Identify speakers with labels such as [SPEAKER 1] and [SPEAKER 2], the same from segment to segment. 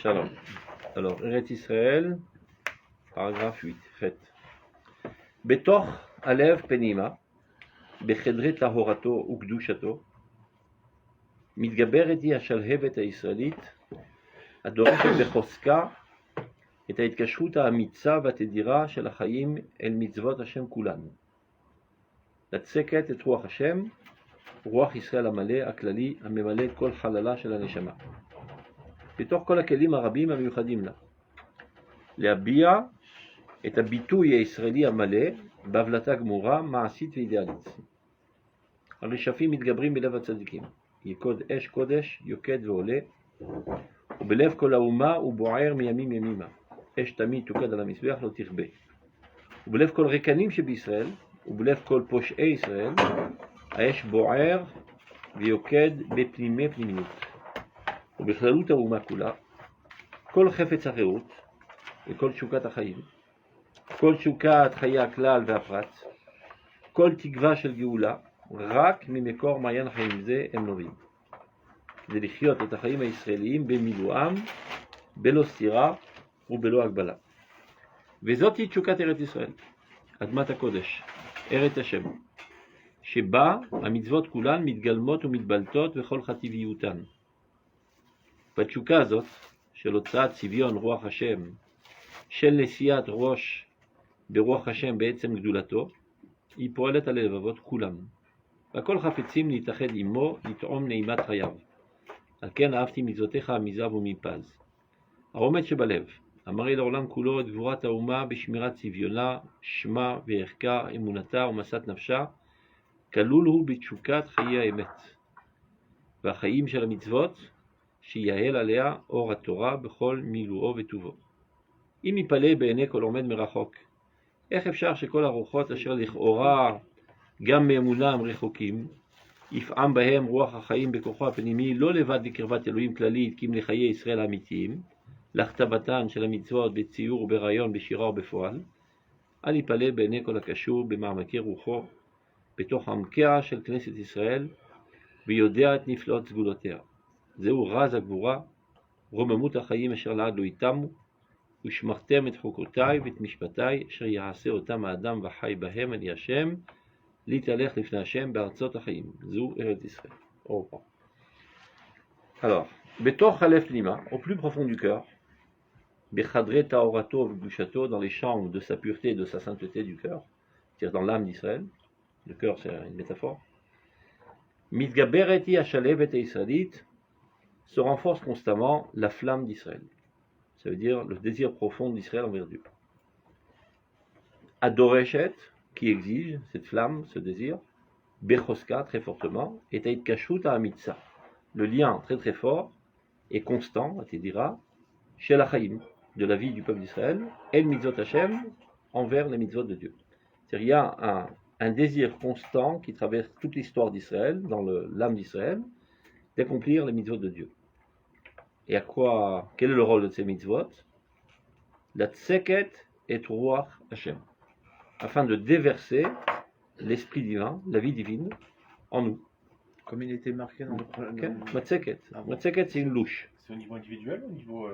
[SPEAKER 1] Shalom. Alors, Eretz Israël, paragraphe 8, fait. Betoch alev penima, בחדרי טהרתו וקדושתו, מתגברת היא השלהבת הישראלית, הדורשת בחוזקה את ההתקשרות האמיצה והתדירה של החיים אל מצוות השם כולן. לצקת את רוח השם, רוח ישראל המלא, הכללי, הממלא את כל חללה של הנשמה. בתוך כל הכלים הרבים המיוחדים לה. להביע את הביטוי הישראלי המלא בהבלטה גמורה, מעשית ואידיאלית. הרשפים מתגברים בלב הצדיקים. יקוד אש קודש, יוקד ועולה, ובלב כל האומה הוא בוער מימים ימימה. אש תמיד תוקד על המזבח, לא תכבה. ובלב כל רקנים שבישראל, ובלב כל פושעי ישראל, האש בוער ויוקד בפנימי פנימיות. ובכללות האומה כולה, כל חפץ החירות וכל תשוקת החיים, כל תשוקת חיי הכלל והפרט, כל תקווה של גאולה, רק ממקור מעיין חיים זה הם נובעים. כדי לחיות את החיים הישראליים במילואם, בלא סתירה ובלא הגבלה. וזאת היא תשוקת ארץ ישראל, אדמת הקודש, ארץ השם, שבה המצוות כולן מתגלמות ומתבלטות בכל חטיביותן. בתשוקה הזאת, של הוצאת צביון רוח השם, של נשיאת ראש ברוח השם בעצם גדולתו, היא פועלת על הלבבות כולם. והכל חפצים להתאחד עמו, לטעום נעימת חייו. על כן אהבתי מצוותיך מזהב ומפז. הרומץ שבלב, המראה לעולם כולו את גבורת האומה בשמירת צביונה, שמה וערכה, אמונתה ומשאת נפשה, כלול הוא בתשוקת חיי האמת. והחיים של המצוות, שיהל עליה אור התורה בכל מילואו וטובו. אם יפלא בעיני כל עומד מרחוק, איך אפשר שכל הרוחות אשר לכאורה גם מאמונם רחוקים, יפעם בהם רוח החיים בכוחו הפנימי, לא לבד בקרבת אלוהים כללית, כי אם לחיי ישראל האמיתיים, להכתבתן של המצוות בציור וברעיון, בשירה ובפועל, אל יפלא בעיני כל הקשור במעמקי רוחו, בתוך עמקיה של כנסת ישראל, ויודע את נפלאות סגולותיה. זהו רז הגבורה, רוממות החיים אשר לעד לא יתמו, ושמרתם את חוקותיי ואת משפטיי, אשר יעשה אותם האדם וחי בהם אני השם, להתהלך לפני השם בארצות החיים. זו ארץ ישראל. Alors, בתוך הלב פנימה, au plus profond du cœur, בחדרי טהרתו וקדושתו, dans les chambres de sa pureté et de sa sainteté du cœur, c'est-à-dire dans l'âme d'Israël, le cœur c'est une métaphore, מתגברת היא השלהבת הישראלית, se renforce constamment la flamme d'Israël. Ça veut dire le désir profond d'Israël envers Dieu. Adoreshet, qui exige cette flamme, ce désir, Bechoska, très fortement, et Taït Kashut Amitsa, le lien très très fort et constant, à te dira, chez la Chaim, de la vie du peuple d'Israël, et le mitzvot Hashem, envers les mitzvot de Dieu. C'est-à-dire il y a un désir constant qui traverse toute l'histoire d'Israël, dans l'âme d'Israël, d'accomplir les mitzvot de Dieu. Et quel est le rôle de ces mitzvot? La tseket et ruach Hashem, afin de déverser l'esprit divin, la vie divine, en nous.
[SPEAKER 2] Comme il était marqué dans le
[SPEAKER 1] Okay. Matzeket. Matzeket, c'est une louche.
[SPEAKER 2] C'est au niveau individuel ou au niveau...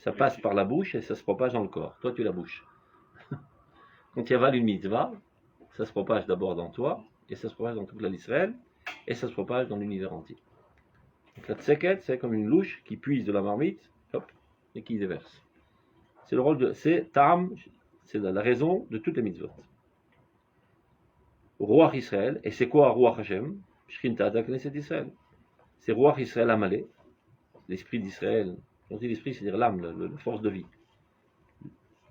[SPEAKER 1] Ça passe par la bouche et ça se propage dans le corps. Toi, tu la bouche. Quand tu avales une mitzvah, ça se propage d'abord dans toi, et ça se propage dans toute l'Israël, et ça se propage dans l'univers entier. Donc la tseket, c'est comme une louche qui puise de la marmite, hop, et qui déverse. C'est le rôle de... C'est Tam, c'est la raison de toutes les mitzvot. Ruach Israël, et c'est quoi Ruach Hashem? Shrinta da Knesset Israël. C'est Ruach Israël Amalé, l'esprit d'Israël. Quand on dit l'esprit, c'est-à-dire l'âme, la force de vie,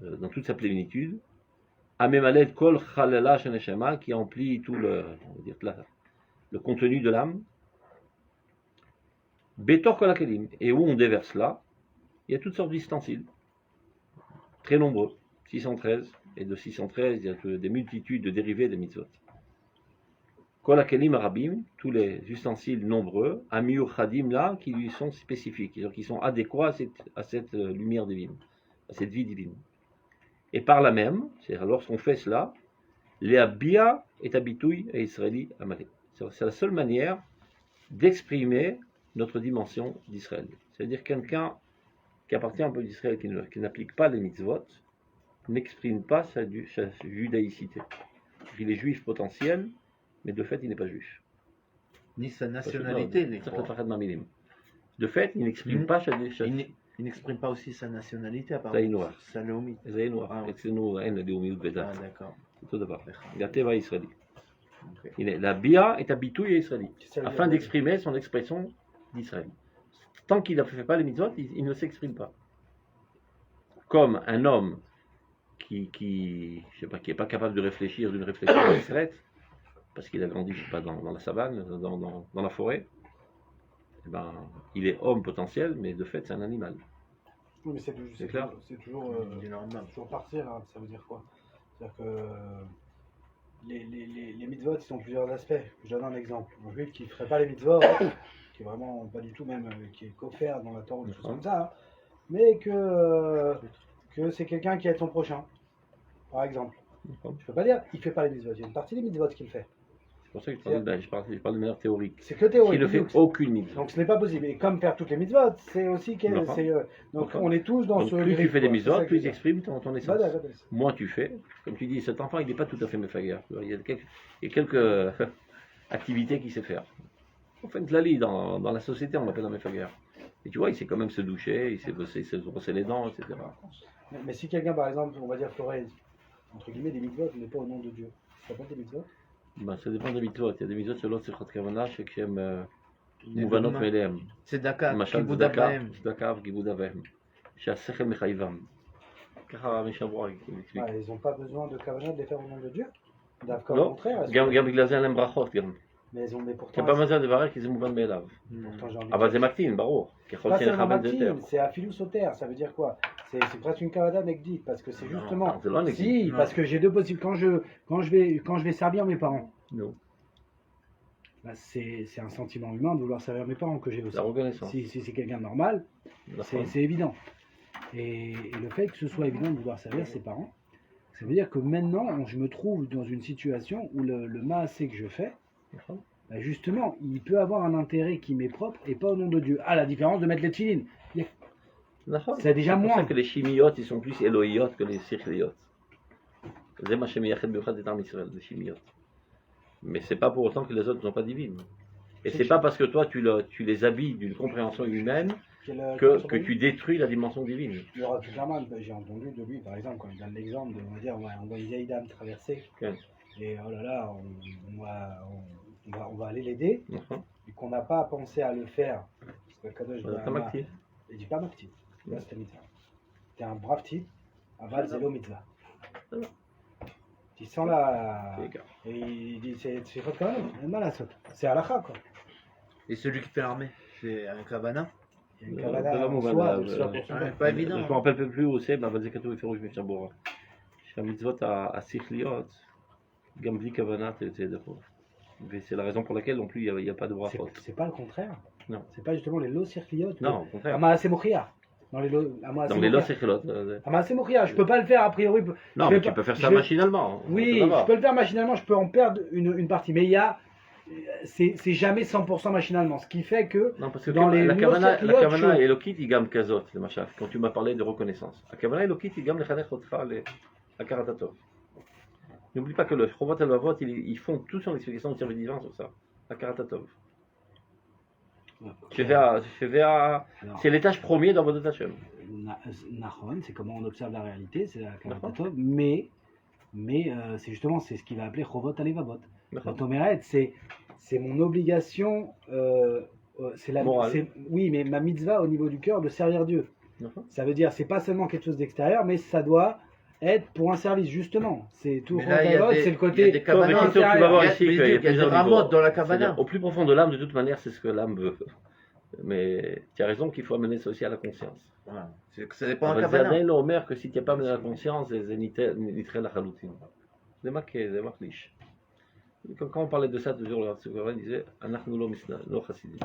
[SPEAKER 1] dans toute sa plénitude. Amemalet Kol Chalala Shaneshama, qui emplit tout le contenu de l'âme. Betor Kol HaKelim, et où on déverse là, il y a toutes sortes d'ustensiles, très nombreux, 613, et de 613, il y a des multitudes de dérivés des mitzvot. Kol HaKelim Arabim, tous les ustensiles nombreux, Amiur Chadim là, qui lui sont spécifiques, qui sont adéquats à cette lumière divine, à cette vie divine. Et par là même, c'est-à-dire lorsqu'on fait cela, Léabia est habitouille à Israéli Amalé. C'est la seule manière d'exprimer notre dimension d'Israël. C'est-à-dire quelqu'un qui appartient au peuple d'Israël, qui n'applique pas les mitzvot, n'exprime pas sa judaïcité. Il est juif potentiel, mais de fait, il n'est pas juif.
[SPEAKER 2] Ni sa nationalité n'est
[SPEAKER 1] Ça
[SPEAKER 2] pas.
[SPEAKER 1] fait de Mamilim. De fait, il n'exprime pas sa
[SPEAKER 2] Il n'exprime pas aussi sa nationalité à part
[SPEAKER 1] Ça est noir.
[SPEAKER 2] sa léomite.
[SPEAKER 1] זה נוח,
[SPEAKER 2] Ah, oui.
[SPEAKER 1] אצלנו אין לאומיות
[SPEAKER 2] Ah,
[SPEAKER 1] ודת,
[SPEAKER 2] d'accord.
[SPEAKER 1] זה אותו דבר, זה הטבע הישראלי.
[SPEAKER 2] Ok.
[SPEAKER 1] הנה, להביע את הביטוי הישראלי,
[SPEAKER 3] Ça veut
[SPEAKER 1] afin
[SPEAKER 3] dire-
[SPEAKER 1] d'exprimer son expression d'Israël. Tant qu'il ne fait pas les mitzvot, il ne s'exprime pas. Comme un homme je sais pas, qui n'est pas capable de réfléchir d'une réflexion abstraite, parce qu'il a grandi, je sais pas, dans la savane, dans la forêt, eh ben, il est homme potentiel, mais de fait, c'est un animal.
[SPEAKER 3] Oui, mais
[SPEAKER 1] C'est clair.
[SPEAKER 3] c'est toujours,
[SPEAKER 2] Il est normal.
[SPEAKER 3] toujours partiel, hein. Ça veut dire quoi? C'est-à-dire que les mitzvot, ils ont plusieurs aspects. Je donne un exemple. Un juif qui ne ferait pas les mitzvot, qui est vraiment pas du tout même, qui est coffert dans la Torah ou des choses comme ça, hein, mais que c'est quelqu'un qui aide son prochain, par exemple. Je peux pas dire, il fait pas les mitzvot. Il y a une partie des mitzvot qu'il fait.
[SPEAKER 1] C'est pour ça que je parle de manière théorique.
[SPEAKER 3] C'est que théorique.
[SPEAKER 1] Il ne fait
[SPEAKER 3] Donc,
[SPEAKER 1] aucune mitzvah.
[SPEAKER 3] donc ce n'est pas possible. Et comme faire toutes les mitzvot, c'est aussi que
[SPEAKER 1] D'accord.
[SPEAKER 3] donc
[SPEAKER 1] D'accord.
[SPEAKER 3] on est tous dans
[SPEAKER 1] Donc,
[SPEAKER 3] ce.
[SPEAKER 1] plus tu fais des
[SPEAKER 3] quoi.
[SPEAKER 1] mitzvot,
[SPEAKER 3] C'est ça que
[SPEAKER 1] plus
[SPEAKER 3] je
[SPEAKER 1] tu
[SPEAKER 3] veux dire.
[SPEAKER 1] exprimes ton essence.
[SPEAKER 3] Voilà, voilà.
[SPEAKER 1] Moins tu fais, comme tu dis, cet enfant il n'est pas tout à fait méfaguer. Il y a quelques activités qu'il sait faire. Enfin, dans la société, on l'appelle un méfaguer. Et tu vois, il sait quand même se doucher, il sait bosser, il sait se brosser les dents, etc.
[SPEAKER 3] Mais si quelqu'un, par exemple, on va dire ferait, entre guillemets, des mitzvot, mais pas au nom de Dieu, ça s'appelle des mitzvot?
[SPEAKER 1] Ben, ça dépend des mitzvot. Il y a des mitzvot selon Sifrat Kavana, שהם
[SPEAKER 2] Des
[SPEAKER 1] מובנות
[SPEAKER 2] dogmas.
[SPEAKER 1] מאליהם.
[SPEAKER 2] C'est Dakar.
[SPEAKER 1] למשל
[SPEAKER 2] Kibbutz
[SPEAKER 1] צדקה,
[SPEAKER 2] Abraham.
[SPEAKER 1] צדקה וכיבוד אב ואם. שהשכל מחייבם. ככה משבוע.
[SPEAKER 3] Ah, ils n'ont pas besoin de kavanah de les faire au nom de Dieu? D'accord, au
[SPEAKER 1] לא,
[SPEAKER 3] contraire.
[SPEAKER 1] גם בגלל זה אין להם ברכות גם.
[SPEAKER 3] Mais ils ont des
[SPEAKER 1] כי
[SPEAKER 3] pourtant.
[SPEAKER 1] פעם הזה לברך כי זה מובן מאליו.
[SPEAKER 3] Pourtant, j'ai envie de
[SPEAKER 1] אבל
[SPEAKER 3] dire-
[SPEAKER 1] זה מקטין, ברור. ככל
[SPEAKER 3] Pas
[SPEAKER 1] שאין
[SPEAKER 3] seulement
[SPEAKER 1] לך בן זה יותר.
[SPEAKER 3] Matin, c'est Afilou Soter, ça veut dire quoi? C'est presque une kavada négdite, parce que c'est
[SPEAKER 1] Non,
[SPEAKER 3] justement.
[SPEAKER 1] c'est loin négdite.
[SPEAKER 3] Si,
[SPEAKER 2] Non.
[SPEAKER 3] parce que j'ai deux possibles. Quand je vais servir mes parents,
[SPEAKER 1] Non.
[SPEAKER 3] bah, c'est un sentiment humain de vouloir servir mes parents que j'ai aussi.
[SPEAKER 1] La reconnaissance.
[SPEAKER 3] Si c'est quelqu'un de normal, c'est évident. Et le fait que ce soit évident de vouloir servir ses parents, ça veut dire que maintenant, je me trouve dans une situation où le maasé que je fais, bah, justement, il peut avoir un intérêt qui m'est propre et pas au nom de Dieu. À la différence de mettre les tefilines. C'est déjà
[SPEAKER 1] pour
[SPEAKER 3] moins.
[SPEAKER 1] ça que les chimiotes, ils sont plus éloïotes que les sichliotes. C'est ma chimiyachet b'yuchad et Am Israël, les chimiotes. Mais c'est pas pour autant que les autres ne sont pas divines. Et c'est pas parce que toi tu les habilles d'une compréhension humaine que tu détruis la dimension divine.
[SPEAKER 3] Le Rav Zuckerman, j'ai entendu de lui, par exemple, quand il donne l'exemple de, on va dire, on voit une vieille dame traverser,
[SPEAKER 1] Okay.
[SPEAKER 3] et oh là là, on va aller l'aider, et qu'on n'a pas pensé à le faire. Parce que Kadosh
[SPEAKER 1] Voilà,
[SPEAKER 3] Baruch
[SPEAKER 1] comme actif.
[SPEAKER 3] il dit pas Makti, là c'était mitzvah. T'es un brave type, aval zélo mitzvah.
[SPEAKER 1] Voilà.
[SPEAKER 3] Tu sens la.
[SPEAKER 1] C'est égal.
[SPEAKER 3] Et il dit c'est pas quand même, mal à ça. C'est halakha quoi.
[SPEAKER 2] Et celui qui fait l'armée, c'est un Kavana.
[SPEAKER 3] Il y a une
[SPEAKER 1] De
[SPEAKER 3] kavana
[SPEAKER 1] la
[SPEAKER 3] en
[SPEAKER 1] Mouvana,
[SPEAKER 3] soi,
[SPEAKER 1] de-
[SPEAKER 3] de soi pour son
[SPEAKER 2] Ouais,
[SPEAKER 3] peuple.
[SPEAKER 2] pas évident.
[SPEAKER 1] Je me rappelle plus où c'est, mais זה כתוב בפירוש משבורה. שהמצוות השכליות, גם בלי כוונה זה דחוף. C'est la raison pour laquelle non plus il n'y a pas de brachot.
[SPEAKER 3] C'est pas le contraire.
[SPEAKER 1] Non.
[SPEAKER 3] C'est pas justement les lots circliotes.
[SPEAKER 1] Non, au contraire.
[SPEAKER 3] Amaase Mochia. Dans les lots.
[SPEAKER 1] Dans les lots sechilot.
[SPEAKER 3] Amaase Mochia, je peux pas le faire a priori.
[SPEAKER 1] Non,
[SPEAKER 3] je
[SPEAKER 1] mais
[SPEAKER 3] vais
[SPEAKER 1] tu
[SPEAKER 3] pas-
[SPEAKER 1] peux faire
[SPEAKER 3] je
[SPEAKER 1] ça
[SPEAKER 3] vais-
[SPEAKER 1] machinalement.
[SPEAKER 3] Oui, je peux le faire machinalement, je peux en perdre une partie. Mais il y a. C'est jamais 100% machinalement. Ce qui fait que.
[SPEAKER 1] Non, parce que
[SPEAKER 3] Dans les
[SPEAKER 1] la
[SPEAKER 3] lots
[SPEAKER 1] kavana
[SPEAKER 3] circliotes, chaud.
[SPEAKER 1] אלוקית היא גם כזאת, למשל, quand tu m'as parlé de reconnaissance. הכוונה האלוקית היא גם לחנך אותך להכרת הטוב. N'oublie pas que le Chovot Halvavot, ils font tout son explication du service divin sur ça. הכרת הטוב. C'est l'étage premier dans votre Hashem.
[SPEAKER 3] Nahon, c'est comment on observe la réalité, c'est la
[SPEAKER 1] D'accord.
[SPEAKER 3] Karatatov, mais c'est justement c'est ce qu'il va appeler Chovot Alevavot. La
[SPEAKER 1] D'accord.
[SPEAKER 3] Tomeret, c'est mon obligation, c'est la
[SPEAKER 1] Morale.
[SPEAKER 3] oui, mais ma mitzvah au niveau du cœur de servir Dieu.
[SPEAKER 1] D'accord.
[SPEAKER 3] Ça veut dire, c'est pas seulement quelque chose d'extérieur, mais ça doit être pour un service, justement. C'est tout
[SPEAKER 2] Mais là, il y a
[SPEAKER 3] Chovot,
[SPEAKER 2] des-
[SPEAKER 3] c'est le
[SPEAKER 2] il y a
[SPEAKER 3] côté.
[SPEAKER 2] des Kavanah,
[SPEAKER 1] mais Christophe, tu vas
[SPEAKER 3] intérieur.
[SPEAKER 1] voir
[SPEAKER 2] Il y a-
[SPEAKER 1] ici
[SPEAKER 2] mais
[SPEAKER 1] qu'il y a
[SPEAKER 2] il y a
[SPEAKER 1] plusieurs
[SPEAKER 2] des ramot
[SPEAKER 1] niveaux.
[SPEAKER 2] dans la
[SPEAKER 1] C'est-à-dire,
[SPEAKER 2] Kavana.
[SPEAKER 1] au plus profond de l'âme, de toute manière, c'est ce que l'âme veut. Mais tu as raison qu'il faut amener ça aussi à la conscience.
[SPEAKER 2] Voilà. C'est que ça dépend de
[SPEAKER 1] אבל זה
[SPEAKER 2] Kavana.
[SPEAKER 1] עדיין לא אומר que si tu n'as pas amené à la conscience, זה נדחה לחלוטין. זה מחליש. Quand on parlait de ça, toujours le Rav Zuckerman disait, אנחנו לא חסידים.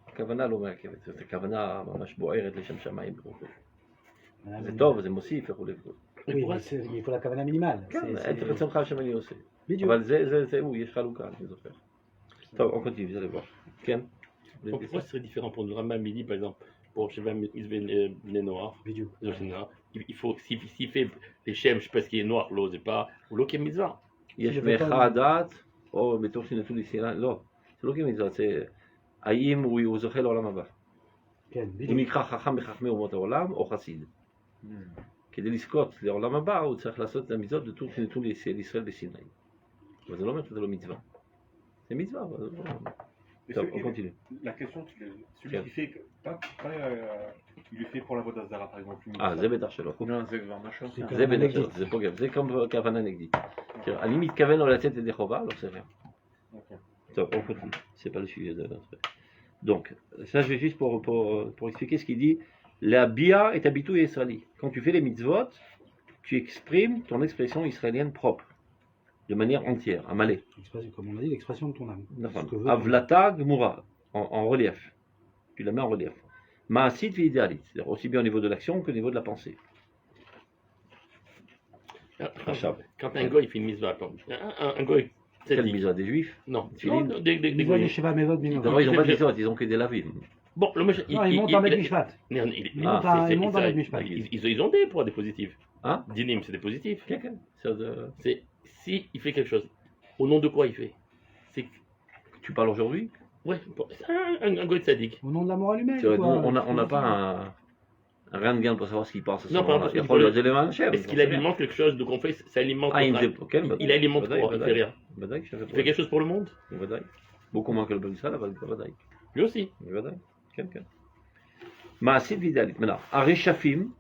[SPEAKER 1] הכוונה לא מעכבת, זאת הכוונה ממש בוערת לשם שמיים. זה טוב, זה מוסיף וכו' וכו'.
[SPEAKER 3] Oui, mais il faut la kavana minimale.
[SPEAKER 1] כן,
[SPEAKER 3] C'est-
[SPEAKER 1] הייתי רוצה לך שם אני עושה.
[SPEAKER 3] בדיוק.
[SPEAKER 1] אבל זה הוא, יש חלוקה, אני זוכר. טוב, on continue, vous allez voir. כן?
[SPEAKER 4] Pourquoi ce serait différent pour le Rambam? Il dit par exemple, pour Sheva Bnei Noach,
[SPEAKER 3] בדיוק.
[SPEAKER 4] il faut, s'il fait les Shem, je sais pas ce qui est noir, l'eau, c'est pas, ou l'eau qui est mitzvah.
[SPEAKER 1] יש
[SPEAKER 3] זה
[SPEAKER 1] מאחד
[SPEAKER 3] בכל-
[SPEAKER 1] הדעת, או בתור שנתון לישראל, לא, זה לא כמצוות, זה האם הוא זוכה לעולם הבא.
[SPEAKER 3] כן,
[SPEAKER 1] הוא
[SPEAKER 3] בדיוק.
[SPEAKER 1] נקרא חכם בחכמי אומות העולם, או חסיד. כדי לזכות לעולם הבא, הוא צריך לעשות את המצוות בתור שנתון לישראל בסיני. אבל זה לא אומר שזה לא מצווה. זה מצווה, אבל זה לא...
[SPEAKER 5] Et
[SPEAKER 1] טוב,
[SPEAKER 5] celui-
[SPEAKER 1] on continue.
[SPEAKER 5] La question, celui
[SPEAKER 1] Tiens.
[SPEAKER 5] qui fait que. Il le fait pour la voie d'Azara, par exemple.
[SPEAKER 1] אה, זה בטח שלא.
[SPEAKER 2] Non, c'est כבר משהו.
[SPEAKER 3] זה
[SPEAKER 1] זה בטח
[SPEAKER 3] נגדית.
[SPEAKER 1] שלא, זה פוגם, זה כמו כוונה נגדית. תראה, אני מתכוון לא לצאת ידי חובה, לא c'est rien.
[SPEAKER 5] Ok.
[SPEAKER 1] Top, on continue. C'est pas le sujet de notre. Donc, ça, je vais juste pour expliquer ce qu'il dit. La bia est habitu israéli. Quand tu fais les mitzvot, tu exprimes ton expression israélienne propre, de manière entière, amalé.
[SPEAKER 3] L'expression- Comme on a dit, l'expression de ton âme. Ce que veut-
[SPEAKER 1] Avlata gmura, en relief. Tu la mets en relief. Maasit idéalit, c'est-à-dire aussi bien au niveau de l'action que au niveau de la pensée.
[SPEAKER 4] Quand un goy fait une mitzvah, un goy,
[SPEAKER 1] Quelle
[SPEAKER 4] tzaddik,
[SPEAKER 1] mitzvah des juifs?
[SPEAKER 4] non,
[SPEAKER 1] Tefillin.
[SPEAKER 4] non, des
[SPEAKER 3] Ils voient
[SPEAKER 4] goyim.
[SPEAKER 3] les Sheva Mevod Mimot.
[SPEAKER 1] D'abord, ils n'ont pas de
[SPEAKER 4] fait-
[SPEAKER 1] mitzvot, ils ont que des lavim.
[SPEAKER 4] Bon, le monsieur,
[SPEAKER 3] Non, ils montent en Beth Mishpat.
[SPEAKER 4] Ils
[SPEAKER 3] montent à- ils montent dans
[SPEAKER 4] c'est-
[SPEAKER 3] les Mishpat.
[SPEAKER 4] ils ont des poids, des positifs.
[SPEAKER 1] Hein?
[SPEAKER 4] Dinim, c'est des positifs.
[SPEAKER 1] Quelqu'un? C'est de-
[SPEAKER 4] C'est si il fait quelque chose, au nom de quoi il fait? C'est
[SPEAKER 1] Tu parles aujourd'hui?
[SPEAKER 4] ouais, c'est un goy tzaddik.
[SPEAKER 3] Au nom de la morale humaine.
[SPEAKER 1] C'est vrai,
[SPEAKER 3] quoi.
[SPEAKER 1] nous, on n'a pas un rein de gain pour savoir ce qu'il pense. à ce
[SPEAKER 4] Non,
[SPEAKER 1] moment-là.
[SPEAKER 4] parce
[SPEAKER 1] Il
[SPEAKER 4] qu'il
[SPEAKER 1] faut le
[SPEAKER 4] peut-
[SPEAKER 1] élément de chef.
[SPEAKER 4] Est-ce qu'il alimente quelque chose de qu'on fait? Ça alimente.
[SPEAKER 1] Ah, il
[SPEAKER 4] notre
[SPEAKER 1] me
[SPEAKER 4] âme.
[SPEAKER 1] dit, quel
[SPEAKER 4] Il alimente quoi? Il fait rien.
[SPEAKER 1] Badaï, je
[SPEAKER 4] Il fait quelque chose pour le monde?
[SPEAKER 1] Badaï. Beaucoup moins que le peuple d'Israël, Badaï.
[SPEAKER 4] Lui aussi.
[SPEAKER 1] Badaï. Quelqu'un. Maasid Vidalit. Maintenant, à Reshafim,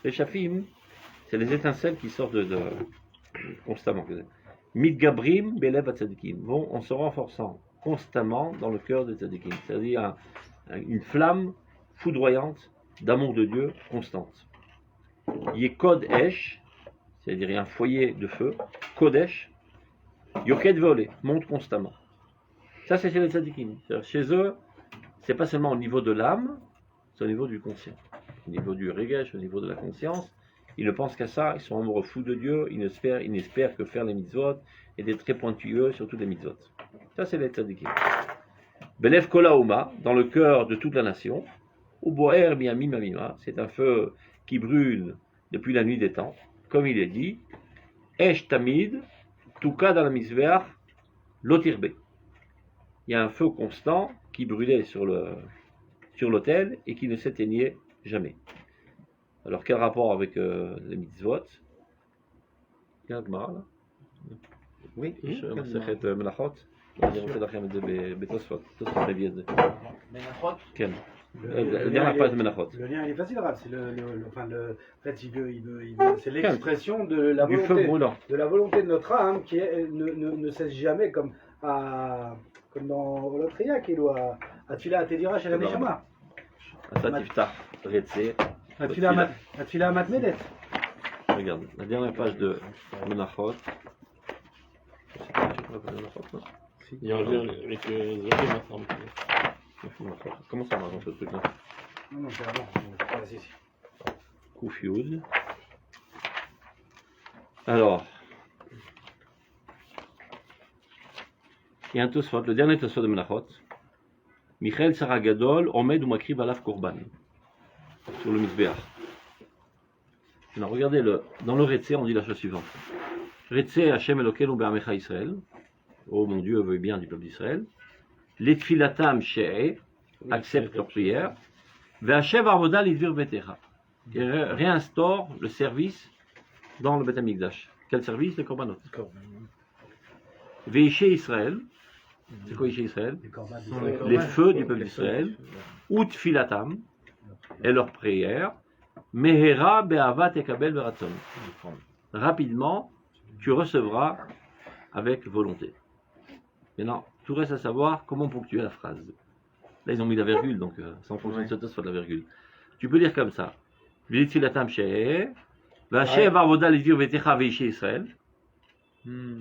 [SPEAKER 1] c'est les étincelles qui sortent constamment. Midgabrim, Belev Tzadikim. Vont en se renforçant constamment dans le cœur des Tzadikim. C'est-à-dire une flamme foudroyante d'amour de Dieu constante. Yekod Esh, c'est-à-dire il y a un foyer de feu. Kodesh, Yoked Volé, monte constamment. Ça, c'est chez les tzadikim. C'est-à-dire, chez eux, c'est pas seulement au niveau de l'âme, c'est au niveau du conscient. Au niveau du regesh, au niveau de la conscience. Ils ne pensent qu'à ça, ils sont amoureux fous de Dieu, ils n'espèrent que faire les mitzvot et d'être très pointilleux sur toutes les mitzvot. Ça, c'est les tzadikim. Belev Kolaoma, dans le cœur de toute la nation. Uboer Miami Mamima, c'est un feu qui brûle depuis la nuit des temps. Comme il est dit, Esh Tamid, Tuka dans la misver, Lotirbe. Il y a un feu constant qui brûlait sur l'autel et qui ne s'éteignait jamais. Alors quel rapport avec les mitzvot? Il y a Gemara là? Oui, מסכת מלאכות. אני רוצה לכם את זה בתוספות, תוספות מביא את זה.
[SPEAKER 2] מנחות?
[SPEAKER 1] כן.
[SPEAKER 3] Le
[SPEAKER 1] dernière
[SPEAKER 3] lien,
[SPEAKER 1] page
[SPEAKER 3] il-
[SPEAKER 1] de Menachot.
[SPEAKER 3] le lien, il est facile, Rav. C'est en fait, c'est l'expression de la
[SPEAKER 1] Du feu
[SPEAKER 3] volonté,
[SPEAKER 1] brûlant.
[SPEAKER 3] de la volonté de notre âme qui ne cesse jamais comme dans Olotria qui doit Atfila Atedira chez la Neshama.
[SPEAKER 1] אתה תפתח רצה.
[SPEAKER 3] Atfila Matmedet.
[SPEAKER 1] Regarde, la dernière page de Menachot.
[SPEAKER 4] Il y a un lien avec Zohar ensemble.
[SPEAKER 1] Comment ça marche ce truc là?
[SPEAKER 3] Non, c'est avant. Voilà, c'est ici.
[SPEAKER 1] Koufioud. Alors, il y a un Tosfot, le dernier Tosfot de Menachot. Michael Saragadol, Omed ou Makriv Alaf Korban. Sur le Mizbeach. Alors, regardez, dans le Retsé, on dit la chose suivante. Retsé Hashem Elokeinu Be'amecha Israël. Oh mon Dieu, veuille bien du peuple d'Israël. Les Tfilatam She'e acceptent leur prière. Ve'Hashem Avoda Lidvir Betecha. Et réinstaure le service dans le Beth Amikdash. Quel service? Les Korbanot. Ve'Ishe Israël. C'est quoi Ishe Israël?
[SPEAKER 3] Les corbats
[SPEAKER 1] Les feux du peuple d'Israël. Ou Tfilatam. Et leur prière. Mehera Be'avat Ekabel Beratzon. Rapidement, tu recevras avec volonté. Maintenant, tout reste à savoir comment ponctuer la phrase. Là, ils ont mis la virgule, donc c'est en fonction de cette soit de la virgule. Tu peux dire comme ça. Ce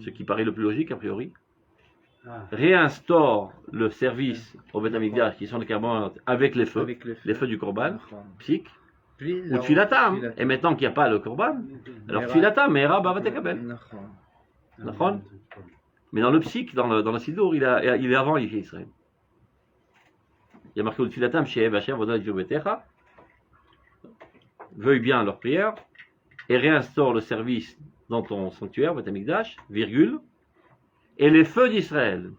[SPEAKER 1] qui paraît le plus logique, a priori. Réinstaure le service au Beth Amikdash, qui sont les carbone avec les feux,
[SPEAKER 2] Avec
[SPEAKER 1] les feux du Korban, psych,
[SPEAKER 2] Puis,
[SPEAKER 1] ou Tfilatam. Et maintenant qu'il n'y a pas le Korban, alors Tfilatam, Mehera Bavat Ekabel. D'accord. Mais dans le psych, dans le Sidour, il est avant Yishe Israël. Il y a marqué au Tfilatam chez Hashem Vodal Betecha, veuille bien leur prière et réinstaure le service dans ton sanctuaire, Beth Amikdash, virgule, et les feux d'Israël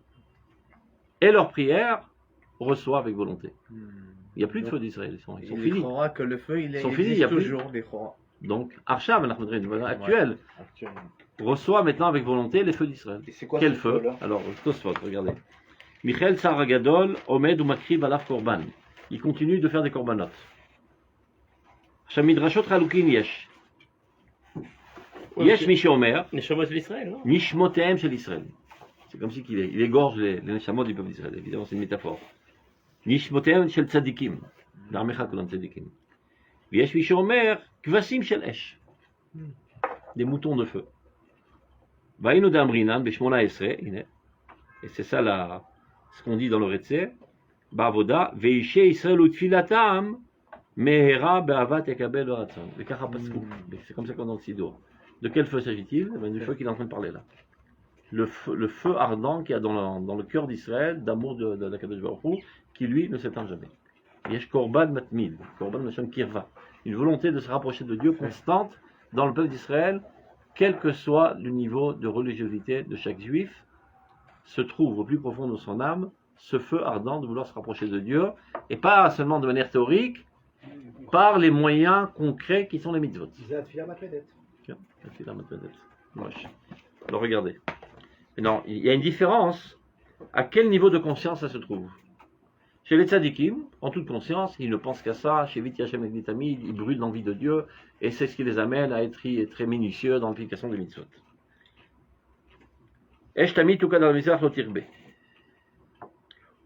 [SPEAKER 1] et leurs prières reçoivent avec volonté. Il n'y a plus de feux d'Israël, ils sont finis.
[SPEAKER 2] Il faudra que le feu, il
[SPEAKER 1] Ils sont
[SPEAKER 2] existe
[SPEAKER 1] finis, il y a plus-
[SPEAKER 2] toujours, les Chora.
[SPEAKER 1] Donc, Arsham, actuel,
[SPEAKER 5] Actuellement.
[SPEAKER 1] reçoit maintenant avec volonté les feux d'Israël.
[SPEAKER 2] Et c'est quoi
[SPEAKER 1] Quel
[SPEAKER 2] ce
[SPEAKER 1] feu
[SPEAKER 2] là
[SPEAKER 1] Alors, Tosfot, regardez. Michael Saragadol, Omed ou Makrib Alaf Korban. Il continue de faire des korbanot. Shamidrashot Chalukin Yesh. Yesh Mishomer,
[SPEAKER 4] Les chamos de l'Israël, non?
[SPEAKER 1] Nishmotehem Shel Israël. C'est comme si il égorge les neshamot du peuple d'Israël. Évidemment, c'est une métaphore. Nishmotehem Shel Tzadikim. D'Armecha Kulam Tzadikim. Yesh Mishomer, Kvasim Shel Esh. Des moutons de feu. Vaïnu d'Amrinan, Beshmona Esre, et c'est ça ce qu'on dit dans le Retzé, Bavoda, Veishe Israël Utfilatam, Mehera Be'avat Ekabel Oratzon. C'est comme ça qu'on est dans le Sidour. De quel feu s'agit-il? Du feu qu'il est en train de parler là. Le feu ardent qu'il y a dans le cœur d'Israël, d'amour de la Kadosh Baruch Hu, qui lui ne s'éteint jamais. Yesh Korban Matmid, Korban Masham Kirva. Une volonté de se rapprocher de Dieu constante dans le peuple d'Israël, quel que soit le niveau de religiosité de chaque juif, se trouve au plus profond de son âme ce feu ardent de vouloir se rapprocher de Dieu, et pas seulement de manière théorique, par les moyens concrets qui sont les mitzvot. Alors regardez. Non, il y a une différence. À quel niveau de conscience ça se trouve? Chez les tzadikim, en toute conscience, ils ne pensent qu'à ça. Chez Vit Yashem et Vitamid, ils brûlent l'envie de Dieu, et c'est ce qui les amène à être très minutieux dans l'application des mitzvot. Esh tamid tuka dans le mizrach lo tirbe.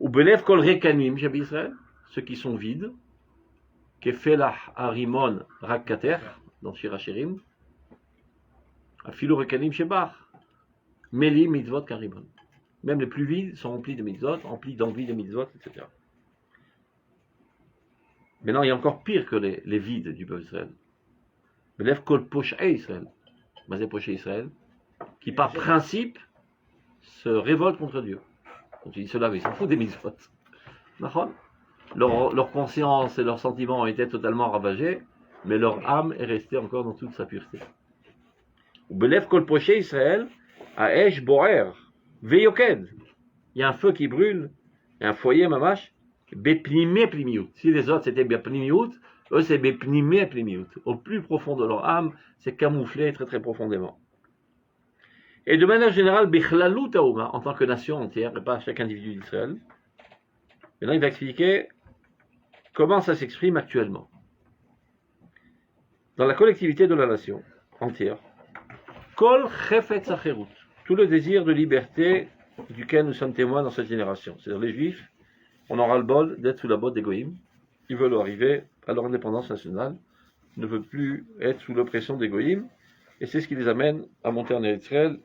[SPEAKER 1] Ou belev kol rekanim, j'ai Israël, ceux qui sont vides, kefelah harimon rakkater, dans Shir HaShirim, afilu rekanim shebach, meli mitzvot karimon. Même les plus vides sont remplis de mitzvot, remplis d'envie de mitzvot, etc. Maintenant, il y a encore pire que les vides du peuple d'Israël. Belev kol posh'e Israël, mazé posh'e Israël, qui par principe se révoltent contre Dieu. Quand tu dis cela, mais ils s'en foutent des mitzvot. Leur conscience et leurs sentiments ont été totalement ravagés, mais leur âme est restée encore dans toute sa pureté. Belev kol posh'e Israël, Aesh boer, veyoked. Il y a un feu qui brûle, il y a un foyer mamash, bepnimé plimiut. Si les autres c'était bepnimiut, eux c'est bepnimé plimiut. Au plus profond de leur âme, c'est camouflé très très profondément. Et de manière générale, bichlalut haouma, en tant que nation entière, et pas chaque individu d'Israël. Maintenant il va expliquer comment ça s'exprime actuellement. Dans la collectivité de la nation entière, kol chefetz acherut, tout le désir de liberté duquel nous sommes témoins dans cette génération. C'est-à-dire les Juifs, on aura le bol d'être sous la botte des Goïm. Ils veulent arriver à leur indépendance nationale, ne veulent plus être sous l'oppression des Goïm, et c'est ce qui les amène à monter en Israël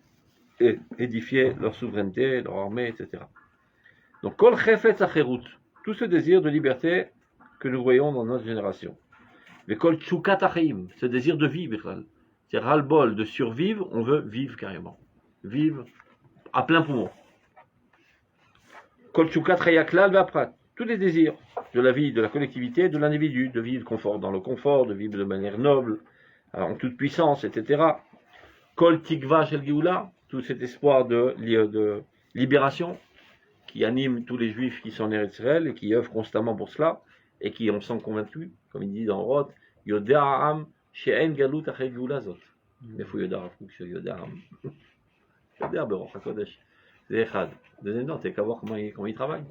[SPEAKER 1] et édifier leur souveraineté, leur armée, etc. Donc, kol chefetz acherut, tout ce désir de liberté que nous voyons dans notre génération. Le kol tchukat acheim, ce désir de vivre, c'est ras-le-bol de survivre, on veut vivre carrément. Vivre à plein poumon. Kol tchukat chayaklal v'aprat, tous les désirs de la vie, de la collectivité, de l'individu, de vivre dans le confort, de vivre de manière noble, en toute puissance, etc. Kol tikva shel geoula, tout cet espoir de libération qui anime tous les juifs qui sont en Israël et qui œuvrent constamment pour cela et qui en sont convaincus, comme il dit dans Roth, Yoda Ha'am she'en galut achel geoula zot. Mais il faut Yoda Ha'am, Yoda Ha'am. Yoda Beroch HaKodesh. C'est Echad. Deuxièmement, tu n'as qu'à voir comment il travaille.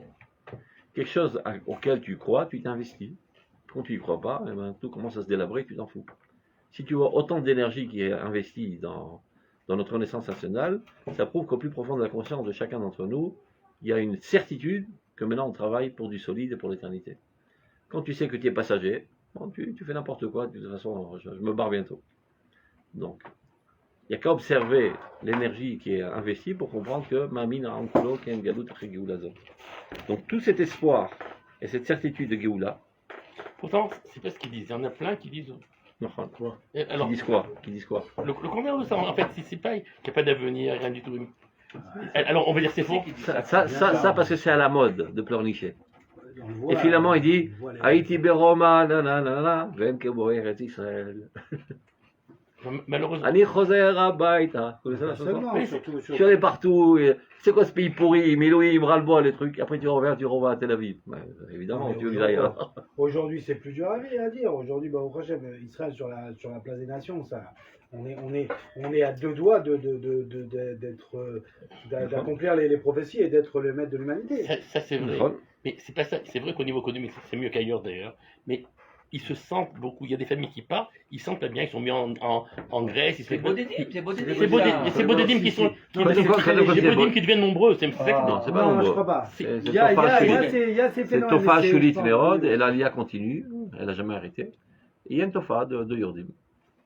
[SPEAKER 1] Quelque chose auquel tu crois, tu t'investis. Quand tu n'y crois pas, eh ben, tout commence à se délabrer, tu t'en fous. Si tu vois autant d'énergie qui est investie dans notre renaissance nationale, ça prouve qu'au plus profond de la conscience de chacun d'entre nous, il y a une certitude que maintenant on travaille pour du solide et pour l'éternité. Quand tu sais que tu es passager, bon, tu fais n'importe quoi, de toute façon, je me barre bientôt. Donc, il n'y a qu'à observer l'énergie qui est investie pour comprendre que Mamina Ankulo Ken Galut Geoula Zot. Donc, tout cet espoir et cette certitude de Geoula.
[SPEAKER 4] Pourtant, c'est pas ce qu'ils disent. Il y en a plein qui disent.
[SPEAKER 1] Non, quoi
[SPEAKER 4] Alors,
[SPEAKER 1] Qui disent quoi
[SPEAKER 4] le contraire de ça, en fait, c'est pas qu'il n'y a pas d'avenir, rien du tout. Alors, on va dire c'est faux.
[SPEAKER 1] Ça parce que c'est à la mode de pleurnicher.
[SPEAKER 3] On le voit,
[SPEAKER 1] Et finalement, il dit
[SPEAKER 3] on voit les-
[SPEAKER 1] Haïti Beroma, nanana, ven kebo Eretz Israël.
[SPEAKER 4] Malheureusement.
[SPEAKER 1] Ani choser habaita. Vous connaissez la
[SPEAKER 3] Pas
[SPEAKER 1] chanson?
[SPEAKER 3] seulement,
[SPEAKER 4] Oui,
[SPEAKER 3] surtout,
[SPEAKER 1] Je suis allé partout. C'est quoi ce pays pourri? Milouim, ras-le-bol, les trucs. Après, tu reviens à Tel Aviv. Ouais, évidemment,
[SPEAKER 3] Non, mais
[SPEAKER 1] tu veux que j'aille là.
[SPEAKER 3] Aujourd'hui, c'est plus dur à dire. Aujourd'hui, au prochain, Israël sur la place des nations, ça, on est à deux doigts d'accomplir les prophéties et d'être le maître de l'humanité.
[SPEAKER 4] Ça, c'est vrai. Mais c'est pas ça. C'est vrai qu'au niveau économique, c'est mieux qu'ailleurs d'ailleurs. Mais ils se sentent beaucoup. Il y a des familles qui partent, ils sentent bien, ils sont mis en Grèce.
[SPEAKER 2] C'est beau des dîmes, c'est beau des dîmes.
[SPEAKER 4] C'est beau des dîmes qui sont.
[SPEAKER 1] Non, mais c'est quoi, c'est
[SPEAKER 4] Les beaux dîmes qui deviennent nombreux. C'est ça que-
[SPEAKER 1] Non, c'est pas
[SPEAKER 3] non,
[SPEAKER 1] nombreux.
[SPEAKER 3] je crois pas.
[SPEAKER 1] C'est
[SPEAKER 3] Il y a ces
[SPEAKER 1] C'est
[SPEAKER 3] phénomènes.
[SPEAKER 1] Tofa
[SPEAKER 3] c'est-
[SPEAKER 1] Shulit
[SPEAKER 3] je pense-
[SPEAKER 1] Merod, et l'Alia continue, elle n'a jamais arrêté. Et il y a une Tofa de Yordim.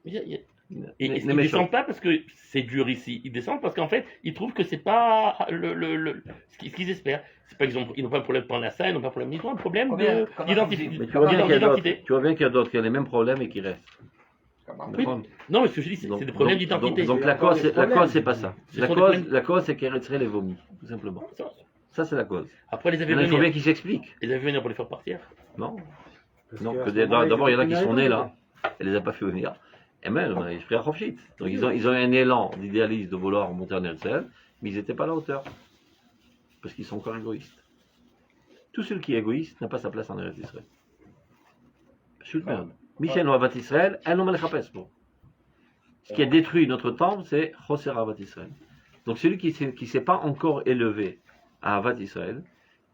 [SPEAKER 4] Et ils ne descendent pas parce que c'est dur ici. Ils descendent parce qu'en fait, ils trouvent que c'est pas ce qu'ils espèrent. C'est pas ils n'ont pas un problème de Parnassa, ils n'ont pas un problème. Ils ont un problème
[SPEAKER 2] Combien- combien
[SPEAKER 4] d'identité.
[SPEAKER 1] Mais tu vois bien qu'il y a
[SPEAKER 4] d'identité.
[SPEAKER 1] d'autres- tu vois bien qu'il y a d'autres qui ont les mêmes problèmes et qui restent.
[SPEAKER 4] Oui. Non, mais ce que je dis, c'est des problèmes d'identité.
[SPEAKER 1] Donc la cause, c'est pas ça.
[SPEAKER 4] Ce
[SPEAKER 1] La
[SPEAKER 4] sont des
[SPEAKER 1] cause,
[SPEAKER 4] problèmes-
[SPEAKER 1] la cause, c'est qu'Eretz Israël est vomi, tout simplement. Ça, c'est la cause.
[SPEAKER 4] Après, les avait
[SPEAKER 1] Maintenant, il faut bien
[SPEAKER 4] venir.
[SPEAKER 1] qu'ils s'expliquent.
[SPEAKER 4] Les avait venir pour les faire partir.
[SPEAKER 1] Non,
[SPEAKER 3] Parce
[SPEAKER 1] non.
[SPEAKER 3] que à
[SPEAKER 1] que
[SPEAKER 3] ce moment-là,
[SPEAKER 1] D'abord, il y en a
[SPEAKER 3] ils
[SPEAKER 1] qui
[SPEAKER 3] ont
[SPEAKER 1] sont
[SPEAKER 3] aucune
[SPEAKER 1] nés là. Elle les a pas fait venir. Et même, ils prirent Rofshit. Donc ils ont eu un élan d'idéalisme de vouloir monter en Eretz, mais ils n'étaient pas à la hauteur. Parce qu'ils sont encore égoïstes. Tout celui qui est égoïste n'a pas sa place en Eretz Israël. Chut merde. Michel Avat Israël, un homme pour. Ce qui a détruit notre temple, c'est Choser Avat Israël. Donc celui qui ne s'est pas encore élevé à Avat Israël,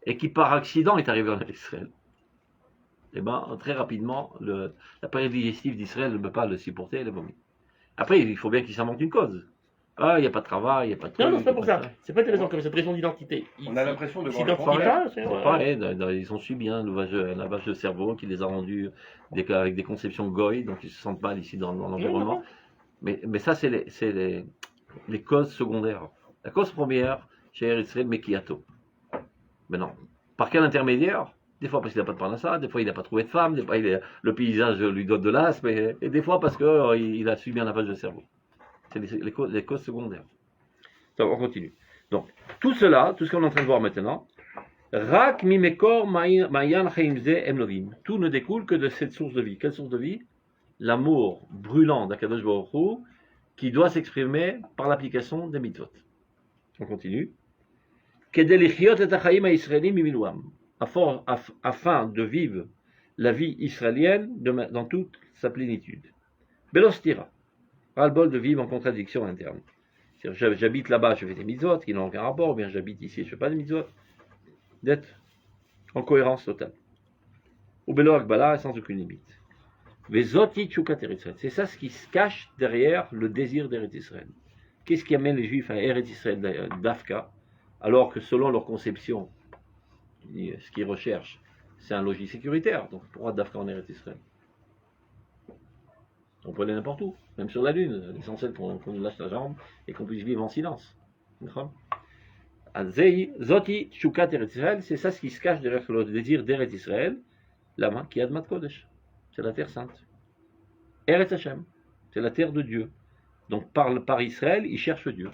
[SPEAKER 1] et qui par accident est arrivé en Israël, eh ben, très rapidement, l'appareil digestif d'Israël ne peut pas le supporter, elle est vomi. Après, il faut bien qu'il s'invente une cause. Ah, il n'y a pas de travail, il n'y a pas de truc.
[SPEAKER 4] Non, non, c'est pas pour ça. C'est pas des raisons comme ça, c'est des raisons d'identité.
[SPEAKER 5] On a l'impression de
[SPEAKER 4] Ils
[SPEAKER 5] voir le
[SPEAKER 4] s'identifient
[SPEAKER 5] contraire.
[SPEAKER 4] pas. c'est-
[SPEAKER 1] Pareil, ils ont subi un lavage de cerveau qui les a rendus avec des conceptions goy, donc ils ne se sentent mal ici dans l'environnement. Mais ça, c'est les causes secondaires. La cause première, chez Eretz Mekiato. Mais non. Par quel intermédiaire? Des fois parce qu'il n'a pas de parnassa, des fois il n'a pas trouvé de femme, des fois le paysage lui donne de l'asthme, et des fois parce qu'il a subi un lavage de cerveau. C'est les causes secondaires. Donc, on continue. Donc, tout cela, tout ce qu'on est en train de voir maintenant, Rak mimekor mayan chaimze emlovim. Tout ne découle que de cette source de vie. Quelle source de vie? L'amour brûlant d'Akadosh Baruch Hu, qui doit s'exprimer par l'application des mitzvot. On continue. Kedelichiot et achaim haïsraélim mimiluam. Afin de vivre la vie israélienne dans toute sa plénitude. Belostira. Ras-le-bol de vivre en contradiction interne. J'habite là-bas, je fais des mitzvot qui n'ont aucun rapport, ou bien j'habite ici, je ne fais pas de mitzvot. D'être en cohérence totale. Ou Belo Akbala, sans aucune limite. Vezoti Tchoukat Eretz Israël. C'est ça ce qui se cache derrière le désir d'Eretz Israël. Qu'est-ce qui amène les Juifs à Eretz Israël d'Afka, alors que selon leur conception, ce qu'ils recherchent, c'est un logis sécuritaire. Donc pourquoi d'Afka en Eretz Israël? On peut aller n'importe où, même sur la Lune. L'essentiel qu'on nous lâche la jambe et qu'on puisse vivre en silence. Zoti Tchoukat Eretz Israël, c'est ça ce qui se cache derrière le désir d'Eretz Israël, là-bas, qui est Admat Kodesh. C'est la terre sainte. Eretz Hashem, c'est la terre de Dieu. Donc par Israël, ils cherchent Dieu.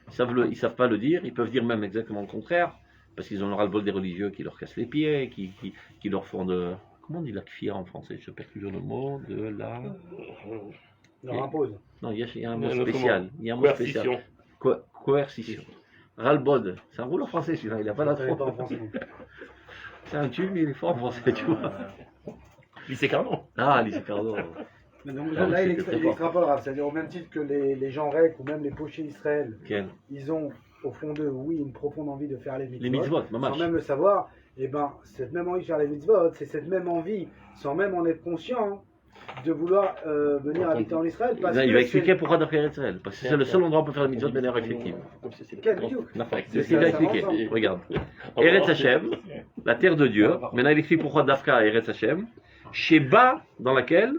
[SPEAKER 1] Ils savent pas le dire, ils peuvent dire même exactement le contraire, parce qu'ils ont le ras-le-bol des religieux qui leur cassent les pieds, qui leur font de... Comment on dit la kfir en français? Je perds toujours le mot de la...
[SPEAKER 3] leur impose.
[SPEAKER 1] Non, il y a un mot
[SPEAKER 4] Un autre
[SPEAKER 1] spécial.
[SPEAKER 4] mot.
[SPEAKER 1] Il y a un mot spécial.
[SPEAKER 4] Coercition.
[SPEAKER 1] Coercition. Ras-le-bol. C'est un rouleau français celui-là, il n'a pas la
[SPEAKER 3] Ça n'est pas en
[SPEAKER 1] trop.
[SPEAKER 3] français non plus.
[SPEAKER 1] C'est un tube, mais il est fort en français, tu vois.
[SPEAKER 4] Lycée Cardon.
[SPEAKER 1] Ah, Lise Cardo.
[SPEAKER 3] Mais donc,
[SPEAKER 1] Ah,
[SPEAKER 3] là, il
[SPEAKER 1] c'était très
[SPEAKER 3] extrapolera. C'est-à-dire au même titre que les gens rec ou même les pochés Israël,
[SPEAKER 1] Quel?
[SPEAKER 3] ils ont au fond d'eux, oui, une profonde envie de faire les
[SPEAKER 1] Les
[SPEAKER 3] mitzvot.
[SPEAKER 1] mitzvot, maman.
[SPEAKER 3] Sans même le savoir, et ben, cette même envie de faire les mitzvot, c'est cette même envie, sans même en être conscient, de vouloir venir habiter en Israël. Parce
[SPEAKER 1] Il
[SPEAKER 3] que
[SPEAKER 1] va
[SPEAKER 3] c'est-
[SPEAKER 1] expliquer pourquoi d'après Eretz Israël. Parce que c'est le seul endroit où on peut faire les mitzvot de manière effective.
[SPEAKER 3] Quel biouk.
[SPEAKER 1] C'est ce qu'il va expliquer. Regarde. Eretz Hashem, la terre de Dieu. Maintenant, il explique pourquoi Dafka Eretz Hashem. Sheba, dans laquelle,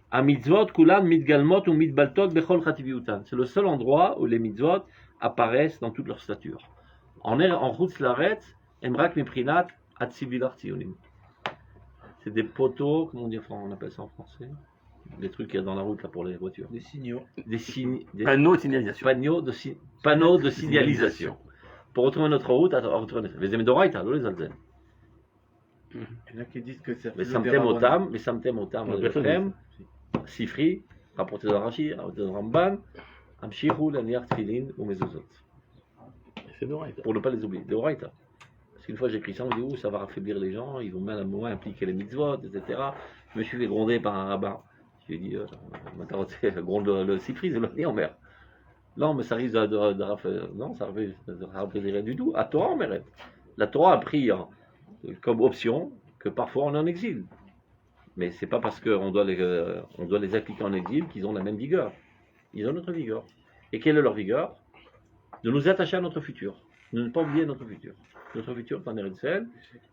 [SPEAKER 1] à mitzvot, kulan, mitgalmot ou mitbaltot, bechol chativiutan. C'est le seul endroit où les mitzvot apparaissent dans toute leur stature. En route laret, emrak miprinat, atzivilar tzionim. C'est des poteaux, comment on appelle ça en français? Des trucs qu'il y a dans la route là pour les voitures.
[SPEAKER 2] Des signaux.
[SPEAKER 1] Des signes, des
[SPEAKER 4] Panneau de signalisation.
[SPEAKER 1] panneaux de signalisation. Pour retrouver notre route, retourner. Les Emedoraita, non les Alzen.
[SPEAKER 5] Il y en a qui disent que c'est
[SPEAKER 1] Mais Samtem Otam,
[SPEAKER 4] personne
[SPEAKER 1] Sifri, rapporté dans Rashi, rapporté dans Ramban, Amshiru, Laniar, Tfilin ou Mezuzot.
[SPEAKER 4] C'est vrai.
[SPEAKER 1] Pour ne pas les oublier, de Horaïta. Parce qu'une fois j'écris ça, on me dit, ça va affaiblir les gens, ils vont mal à moins impliquer les mitzvot, etc. Je me suis fait gronder par un rabbin. Je lui ai dit, gronde le Sifri, c'est le en mer. Non, mais ça risque non, ça risque de rappeler rien du tout. À Torah, on mérite. La Torah a pris comme option que parfois on est en exil. Mais c'est pas parce qu'on doit les appliquer en exil qu'ils ont la même vigueur. Ils ont notre vigueur. Et quelle est leur vigueur? De nous attacher à notre futur. De ne pas oublier notre futur. Notre futur est en Eretz-Israël.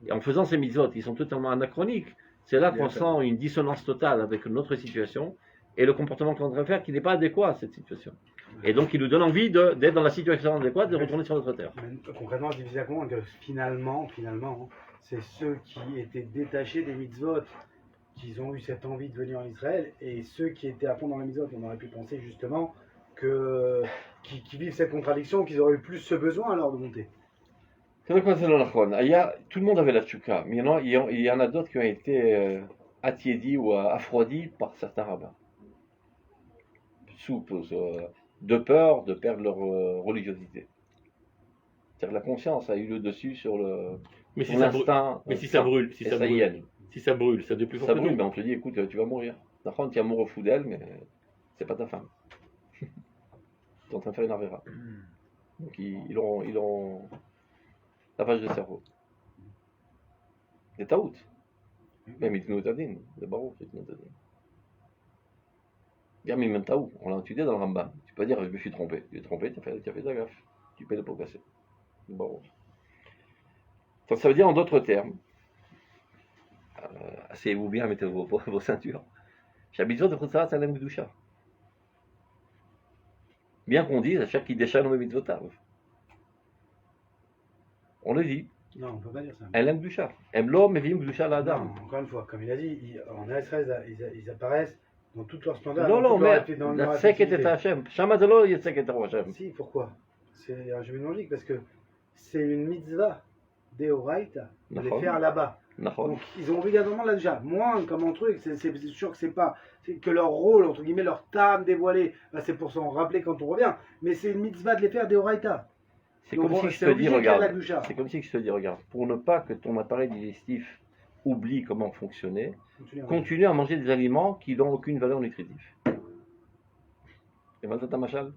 [SPEAKER 1] Et en faisant ces mitzvot, ils sont totalement anachroniques. C'est là qu'on sent une dissonance totale avec notre situation et le comportement qu'on devrait faire qui n'est pas adéquat à cette situation. Et donc il nous donne envie d'être dans la situation adéquate, de retourner sur notre terre.
[SPEAKER 3] Concrètement, je divise à comment que finalement, c'est ceux qui étaient détachés des mitzvot, qui ont eu cette envie de venir en Israël, et ceux qui étaient à fond dans les mitzvot, on aurait pu penser justement qui vivent cette contradiction, qu'ils auraient eu plus ce besoin alors de monter.
[SPEAKER 1] C'est quoi c'est tout le monde avait la tchouka, mais il y en a d'autres qui ont été attiédis ou affroidis par certains rabbins. De peur de perdre leur religiosité. C'est-à-dire que la conscience a eu le dessus sur l'instinct.
[SPEAKER 4] Mais si ça brûle, si ça brûle, ça devient plus fort.
[SPEAKER 1] Ça brûle, mais on te dit, écoute, tu vas mourir. Par contre, tu es amoureux fou d'elle, mais c'est pas ta femme. Tu es en train de faire une arvéra. Donc ils ont lavage de cerveau. Des taout. Même ils te adin, de barouf, ils te adin. Bien, mais même taou, on l'a étudié dans le Rambam. Tu peux dire, je me suis trompé. Tu es trompé, tu as fait ta gaffe. Tu payes le pot cassé. Barouf. Donc ça veut dire en d'autres termes, asseyez-vous bien, mettez vos ceintures. J'habite de Khoutzara, c'est la Mekdoucha. Bien qu'on dise à chaque qui déchire nos mitzvotav. On le dit.
[SPEAKER 3] Non, on ne peut pas dire ça.
[SPEAKER 1] Elle aime Gdoucha. Aime l'homme, mais vit Gdoucha la dame.
[SPEAKER 3] Non, encore une fois, comme il a dit, en Israël, ils apparaissent dans toute leur splendeur.
[SPEAKER 1] Non, mais la sec était Hachem. Shamadalo, il y a sec était Hachem.
[SPEAKER 3] Si, pourquoi? C'est un chemin logique, parce que c'est une mitzvah d'Eoraita de les faire là-bas. Donc ils ont obligatoirement là déjà, moins comme un truc, c'est sûr que c'est pas, c'est que leur rôle, entre guillemets, leur tâme dévoilée, bah, c'est pour s'en rappeler quand on revient, mais c'est une mitzvah de les faire d'Eoraita.
[SPEAKER 1] C'est comme si je te dis, regarde, pour ne pas que ton appareil digestif oublie comment fonctionner, continue à manger des aliments qui n'ont aucune valeur nutritive. Et maintenant, ta machal?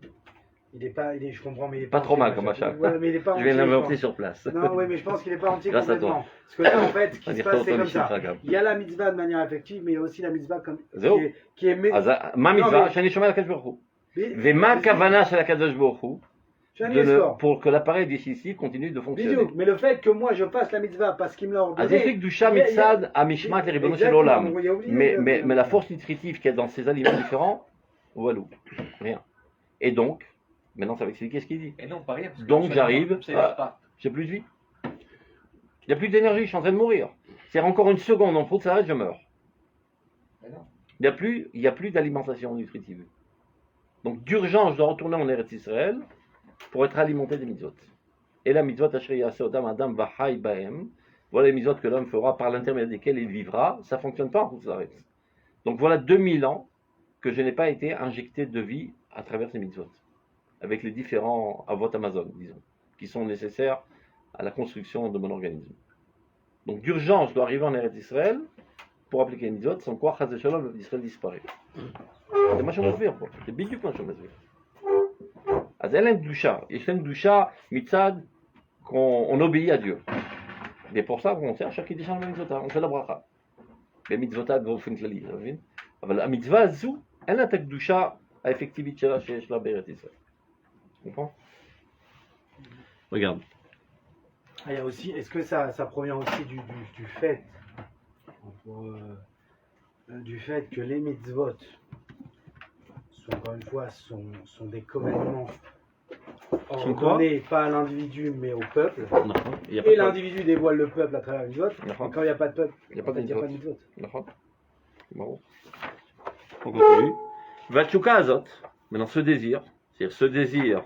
[SPEAKER 3] Je comprends, mais il est
[SPEAKER 1] pas trop mal comme machal.
[SPEAKER 3] Ouais, mais il est pas
[SPEAKER 1] je vais l'inventer sur place.
[SPEAKER 3] Non, oui, mais je pense qu'il n'est pas entier
[SPEAKER 1] grâce
[SPEAKER 3] complètement. Parce que là, en fait, ce qui se passe, c'est comme ça. Il y a la mitzvah de manière effective, mais il y a aussi la mitzvah qui est
[SPEAKER 1] ma mitzvah, je suis à la Kadosh Baruch Hu. Vema kavana chez la Kadosh Baruch Hu. Pour que l'appareil digestif continue de fonctionner.
[SPEAKER 3] Mais le fait que moi je fasse la mitzvah parce qu'il me l'a ordonné.
[SPEAKER 1] Azefik Dusha Mitzad Amishmat et Ribono Shel Olam. Mais la force nutritive qu'il y a dans ces aliments différents, voilà, rien. Et donc, maintenant ça va expliquer ce qu'il dit.
[SPEAKER 2] Et non, pas rien.
[SPEAKER 1] Donc j'arrive, j'ai plus de vie. Il n'y a plus d'énergie, je suis en train de mourir. C'est encore une seconde en trop de ça, je meurs. Il n'y a plus d'alimentation nutritive. Donc d'urgence, je dois retourner en Eretz Israël pour être alimenté des mitzvot. Et la mitzvot Asher Yaseh Odam Adam Vahai Bahem, voilà les mitzvot que l'homme fera par l'intermédiaire desquels il vivra, ça ne fonctionne pas en Khutzaretz. Donc voilà 2000 ans que je n'ai pas été injecté de vie à travers ces mitzvot, avec les différents avot Amazon, disons, qui sont nécessaires à la construction de mon organisme. Donc d'urgence, je dois arriver en Eretz Israël pour appliquer les mitzvot, sans quoi Chaz Shalom Israël disparaît. C'est ma chambre de quoi. C'est bien du point chambre de אז אין להם קדושה, יש להם קדושה מצד qu'on obéit à Dieu. Et pour ça, on sait à chaque édition de mitzvota, on fait la bracha. Les mitzvota באופן כללי, אתה מבין? אבל המצווה הזו, אין לה את הקדושה האפקטיבית שלה שיש לה בארץ ישראל. Tu comprends? Regarde.
[SPEAKER 3] Il y a aussi, est-ce que ça provient aussi du fait que les mitzvot encore une fois, sont des commandements ordonnés pas à l'individu mais au peuple. Et l'individu dévoile le peuple à travers le mitzvot. Quand il n'y a pas de peuple, il n'y a pas de mitzvot.
[SPEAKER 1] On continue. Vatchouka azot, maintenant ce désir, c'est-à-dire ce désir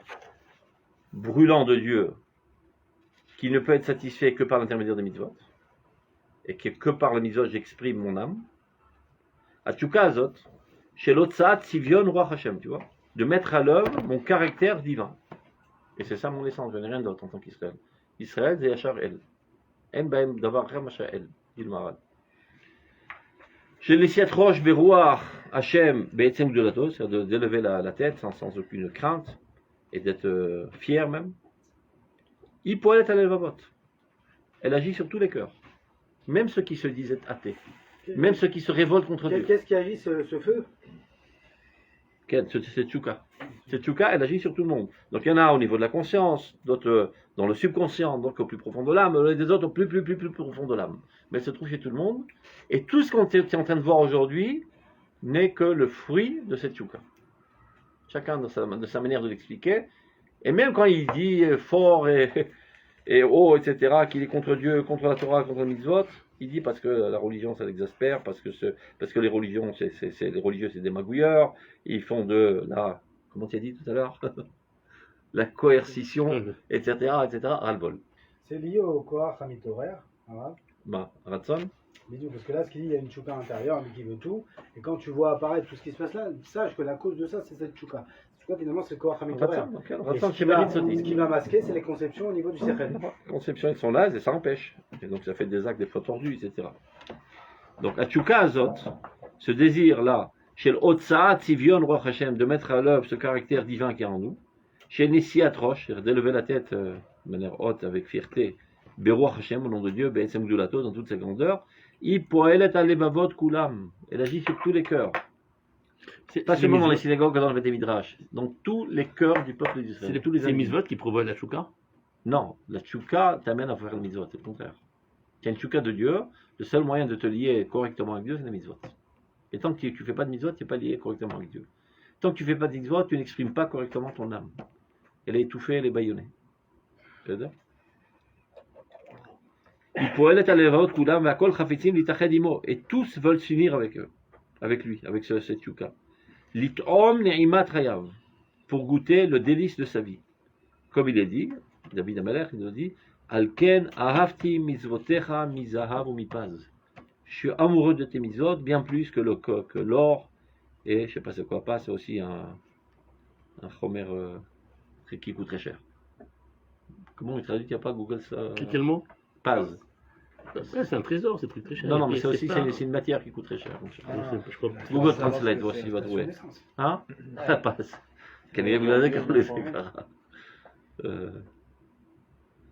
[SPEAKER 1] brûlant de Dieu qui ne peut être satisfait que par l'intermédiaire des mitzvot. et que par le mitzvot j'exprime mon âme, Atchouka Azot, chez l'Otsat Sivion Ruach Hashem, tu vois, de mettre à l'œuvre mon caractère divin. Et c'est ça mon essence, je n'ai rien d'autre en tant qu'Israël. Israël, c'est Yachar El. En Baem Davar Ramasha El, dit le Maral. Chez les Siat Roche Berouar Hashem Be'etzem Gdolato, c'est-à-dire d'élever la tête sans aucune crainte et d'être fier même. Il poète à l'elvavot. Elle agit sur tous les cœurs, même ceux qui se disent être athées, même ceux qui se révoltent contre Dieu.
[SPEAKER 3] Qu'est-ce qui agit ce feu?
[SPEAKER 1] C'est Tchouka. Cette Tchouka, elle agit sur tout le monde. Donc il y en a au niveau de la conscience, d'autres dans le subconscient, donc au plus profond de l'âme, et des autres au plus profond de l'âme. Mais elle se trouve chez tout le monde. Et tout ce qu'on est en train de voir aujourd'hui n'est que le fruit de cette Tchouka. Chacun de sa manière de l'expliquer. Et même quand il dit fort et haut, etc., qu'il est contre Dieu, contre la Torah, contre le mitzvot, il dit parce que la religion ça l'exaspère, parce que les religions, les religieux c'est des magouilleurs, ils font de la, comment tu as dit tout à l'heure, la coercition, etc., ras-le-bol.
[SPEAKER 3] C'est lié au Koach Hamitorer, arabe.
[SPEAKER 1] Bah, Ratson.
[SPEAKER 3] Parce que là, ce qu'il dit, il y a une tchouka intérieure, mais qui veut tout. Et quand tu vois apparaître tout ce qui se passe là, sache que la cause de ça, c'est cette tchouka. Cette tchouka, finalement, c'est le Koach Hamitorer. Ce qui va masquer, c'est les conceptions au niveau du Sechel.
[SPEAKER 1] Les conceptions, elles sont là, et ça empêche. Et donc, ça fait des actes des fois tordus, etc. Donc, la tchouka azot, ce désir-là, chez l'Otsaat Sivion Ruach Hashem, de mettre à l'œuvre ce caractère divin qui est en nous, chez Nessiat Rosh, c'est-à-dire d'élever la tête de manière haute, avec fierté, Beruach Hashem, au nom de Dieu, Be'etzem Gdulato, dans toute sa grandeur, I poelet alevavot kulam, elle agit sur tous les cœurs. Pas seulement dans les synagogues, dans le Beth Midrash, dans tous les cœurs du peuple d'Israël.
[SPEAKER 4] C'est les mitzvot qui provoquent la tchouka?
[SPEAKER 1] Non, la tchouka t'amène à faire le mitzvot, c'est le contraire. Tu as une tchouka de Dieu, le seul moyen de te lier correctement avec Dieu, c'est la mitzvot. Et tant que tu ne fais pas de mitzvot, tu n'es pas lié correctement avec Dieu. Tant que tu ne fais pas de mitzvot, tu n'exprimes pas correctement ton âme. Elle est étouffée, elle est bâillonnée. C'est-à-dire et tous veulent s'unir avec eux, avec lui, avec cette yuka. Pour goûter le délice de sa vie. Comme il est dit, David Amalek, il nous dit, Alken ahavti mizvotecha mizahav ou mipaz. Je suis amoureux de tes mitzvot bien plus que l'or et je sais pas c'est quoi pas, c'est aussi un chomer qui coûte très cher. Comment il traduit? Il n'y a pas Google ça?
[SPEAKER 4] Quel mot?
[SPEAKER 1] Paz.
[SPEAKER 4] Ouais, c'est un trésor, c'est très cher.
[SPEAKER 1] Non, mais c'est aussi c'est une matière qui coûte très cher. Google Translate, voici, il va trouver. Hein? Ça passe.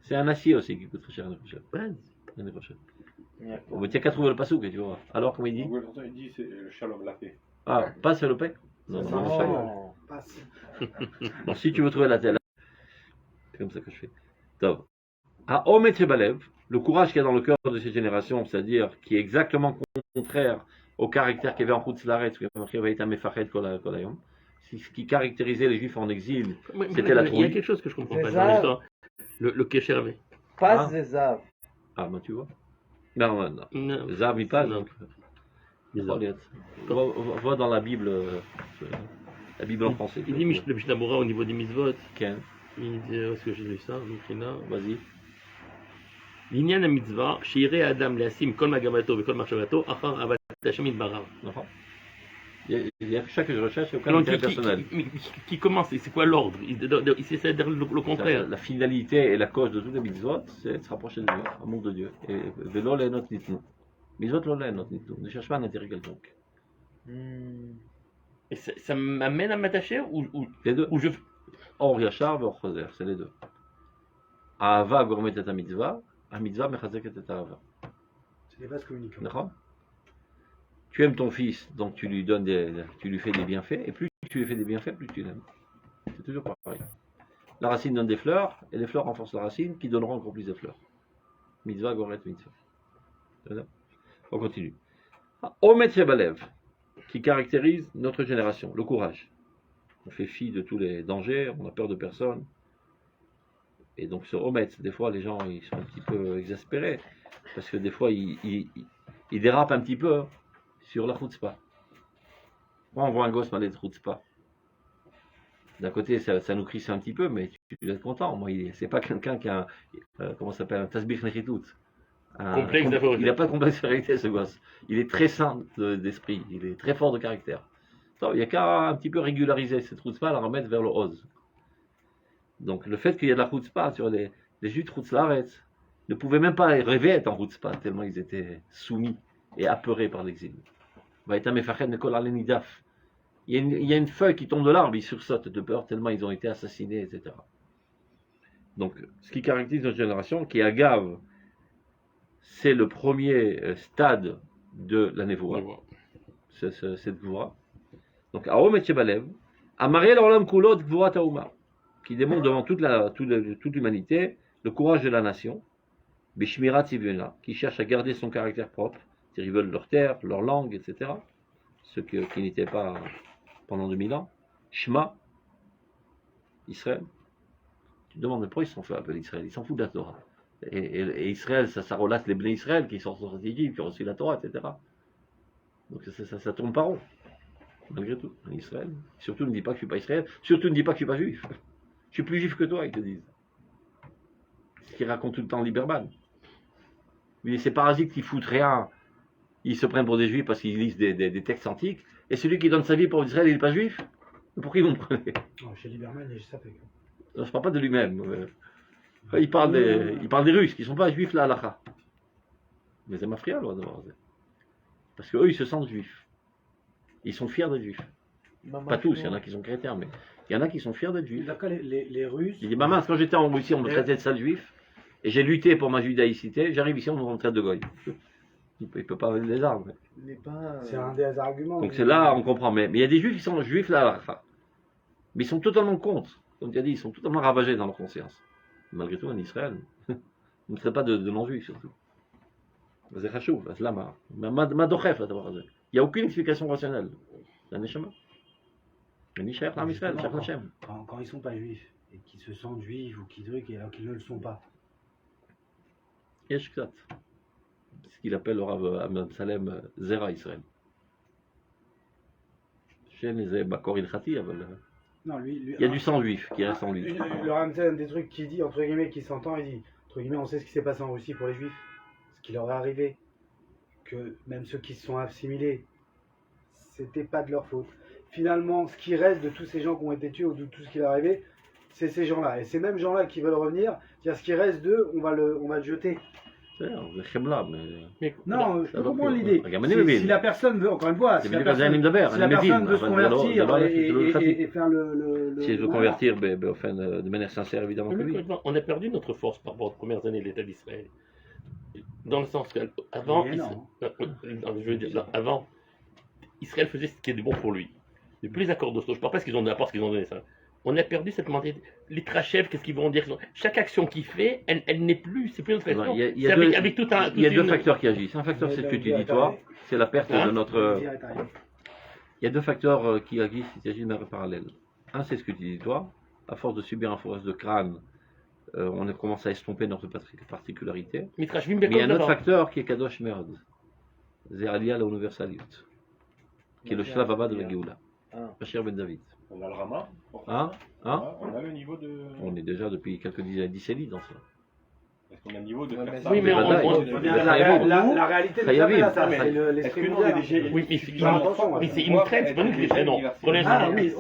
[SPEAKER 1] C'est un acier aussi qui coûte très cher l'année prochaine. On tient qu'à trouver le pasouk, tu vois. Alors, comme il dit?
[SPEAKER 5] Google Translate dit c'est le shalom, la paix.
[SPEAKER 1] Ah, passe le paix? Non, non, le shalom.
[SPEAKER 3] Passe.
[SPEAKER 1] Bon, si tu veux trouver la telle, c'est comme ça que je fais. Top. À Omet Balev, le courage qu'il y a dans le cœur de cette génération, c'est-à-dire qui est exactement contraire au caractère qu'il y avait en Chutz Laaretz, ce qui caractérisait les Juifs en exil, c'était la trouille.
[SPEAKER 4] Il y a quelque chose que je ne comprends pas dans l'histoire. Le Kesher.
[SPEAKER 2] Pas Zav.
[SPEAKER 1] Ah, ben tu vois. Non. Zav, il passe. Donc. Va dans la Bible en français.
[SPEAKER 4] Il dit le Mishnah au niveau des mitzvot.
[SPEAKER 1] Ken.
[SPEAKER 4] Il dit, est-ce que j'ai lu ça?
[SPEAKER 1] Vas-y.
[SPEAKER 4] L'inyan mitzvah, shiré Adam l'asim kol magavato et kol marchavato, achar avat Hashem itbarach.
[SPEAKER 1] Il y a chaque recherche, aucun intérêt personnel.
[SPEAKER 4] Qui commence? C'est quoi l'ordre? Il essaie de dire le contraire.
[SPEAKER 1] La finalité et la cause de toutes les mitzvot, c'est de se rapprocher de Dieu, amour de Dieu. Et velo lehenot nitnu. Mitzvot lo lehenot nitnu. Ne cherche pas un intérêt quelconque.
[SPEAKER 4] Et ça m'amène à m'attacher ou
[SPEAKER 1] les deux.
[SPEAKER 4] Ou je...
[SPEAKER 1] Or yachar ve'or choser, c'est les deux. Ahava gourmet et mitzvah. Un mitzvah mechazek et ahava.
[SPEAKER 3] C'est des vases communicants.
[SPEAKER 1] D'accord? Tu aimes ton fils, donc tu lui donnes tu lui fais des bienfaits, et plus tu lui fais des bienfaits, plus tu l'aimes. C'est toujours pareil. La racine donne des fleurs, et les fleurs renforcent la racine, qui donneront encore plus de fleurs. Mitzvah goret mitzvah. On continue. Omet Balev, qui caractérise notre génération, le courage. On fait fi de tous les dangers, on a peur de personne. Et donc ce Omet, des fois les gens ils sont un petit peu exaspérés, parce que des fois ils dérapent un petit peu sur la chutzpah. Moi on voit un gosse parler de chutzpah. D'un côté ça nous crisse un petit peu, mais tu dois être content. Moi c'est pas quelqu'un qui a comment ça s'appelle un tasbih nechitut.
[SPEAKER 4] Complexe d'infériorité.
[SPEAKER 1] Il n'a pas de complexe d'infériorité, ce gosse. Il est très sain d'esprit, il est très fort de caractère. Il n'y a qu'à un petit peu régulariser cette chutzpah, la remettre vers le oz. Donc le fait qu'il y a de la chutzpah sur les juifs de Chutzlaretz ne pouvaient même pas rêver être en chutzpah, tellement ils étaient soumis et apeurés par l'exil. Il y a une feuille qui tombe de l'arbre, ils sursautent de peur tellement ils ont été assassinés, etc. Donc, ce qui caractérise notre génération, qui est agave, c'est le premier stade de la névoa, cette gvoura. Donc, Aom et Shebalev, Amaré l'Olam Kulot Gvurat Haouma, qui démontre devant toute l'humanité le courage de la nation, Bishmirat Tzivuna, qui cherche à garder son caractère propre, c'est-à-dire ils veulent leur terre, leur langue, etc. Ce qui n'était pas pendant 2000 ans. Shema, Israël. Tu te demandes pourquoi ils se sont fait appeler Israël, ils s'en foutent de la Torah. Et Israël, ça relate les Bnei Israël qui sont sortis d'Égypte, qui ont reçu la Torah, etc. Donc ça tourne pas rond, malgré tout, en Israël. Surtout ne dis pas que je suis pas Israël, surtout ne dis pas que je suis pas juif. Je suis plus juif que toi, ils te disent. Ce qu'ils racontent tout le temps Lieberman. Mais ces parasites qui foutent rien, ils se prennent pour des juifs parce qu'ils lisent des textes antiques, et celui qui donne sa vie pour Israël, il n'est pas juif. Pourquoi ils vont me prendre?
[SPEAKER 3] Chez Lieberman, il ça fait.
[SPEAKER 1] Je ne parle pas de lui-même. Il parle des Russes qui ne sont pas juifs là, halakha. Mais c'est mafria, là, d'abord. Parce qu'eux, ils se sentent juifs. Ils sont fiers d'être juifs. Pas tous, il y en a qui sont chrétiens, mais il y en a qui sont fiers d'être juifs.
[SPEAKER 3] D'accord, les Russes.
[SPEAKER 1] Il dit, maman, quand j'étais en Russie, on me traitait de sale juif, et j'ai lutté pour ma judaïcité, j'arrive ici, on me traite de goy. Il ne peut pas avoir des armes.
[SPEAKER 3] C'est un des arguments.
[SPEAKER 1] Donc c'est là, on comprend. Mais il y a des juifs qui sont juifs là, halakha. Mais ils sont totalement contre. Comme tu as dit, ils sont totalement ravagés dans leur conscience. Malgré tout, en Israël, on ne serait pas de non-juifs, surtout. C'est chachou, c'est là, il n'y a aucune explication rationnelle. C'est un neshama. Un nishayach l'am Israël, Shach Hashem.
[SPEAKER 3] Quand ils ne sont pas juifs, et qu'ils se sentent juifs, ou qu'ils alors qu'ils ne le sont pas.
[SPEAKER 1] Yesh Ktat. C'est ce qu'il appelle le Rav Ahmed Salem Zera Israël. Chez les Bakor Ilchati,
[SPEAKER 3] Non, lui,
[SPEAKER 1] il y a du sang juif qui reste en lui.
[SPEAKER 3] Le Ramsey, un des trucs qu'il dit, entre guillemets, qui s'entend, il dit, entre guillemets, on sait ce qui s'est passé en Russie pour les Juifs, ce qui leur est arrivé, que même ceux qui se sont assimilés, c'était pas de leur faute. Finalement, ce qui reste de tous ces gens qui ont été tués ou de tout ce qui leur est arrivé, c'est ces gens-là. Et ces mêmes gens-là qui veulent revenir, dire ce qui reste d'eux, on va le jeter.
[SPEAKER 1] Mais
[SPEAKER 3] non, je comprends l'idée. Si
[SPEAKER 1] Si
[SPEAKER 3] la personne veut, encore une fois, si la personne veut se convertir et faire le
[SPEAKER 1] si elle veut convertir, de manière sincère, évidemment que oui.
[SPEAKER 4] On a perdu notre force par rapport aux premières années de l'État d'Israël. Dans le sens qu'avant, avant, Israël faisait ce qui est bon pour lui. Depuis les accords d'Oslo, je ne parle pas ce qu'ils ont donné, ce qu'ils ont donné ça. On a perdu cette mentalité. Les trachèves, qu'est-ce qu'ils vont dire? Chaque action qu'il fait, elle n'est plus, c'est plus notre action.
[SPEAKER 1] Il y a deux facteurs qui agissent. Un facteur, c'est ce que tu dis, toi, c'est la perte de notre. Il y a deux facteurs qui agissent, il s'agit de manière parallèle. Un, c'est ce que tu dis, toi, à force de subir un forage de crâne, on a commencé à estomper notre particularité. Mais il y a un autre facteur qui est Kadosh Merd. C'est Aliyah la Universalite, qui est le Shlav Abba de la Géoula. Bachir Ben David.
[SPEAKER 5] On a le Rama.
[SPEAKER 1] On
[SPEAKER 5] a le niveau de.
[SPEAKER 1] On est déjà depuis quelques décennies dans ça.
[SPEAKER 5] Est-ce qu'on a le niveau de faire ça?
[SPEAKER 4] Oui, mais
[SPEAKER 3] la réalité, c'est l'esprit mondial.
[SPEAKER 4] Oui, mais c'est une traite, c'est pas nous qui les traînons.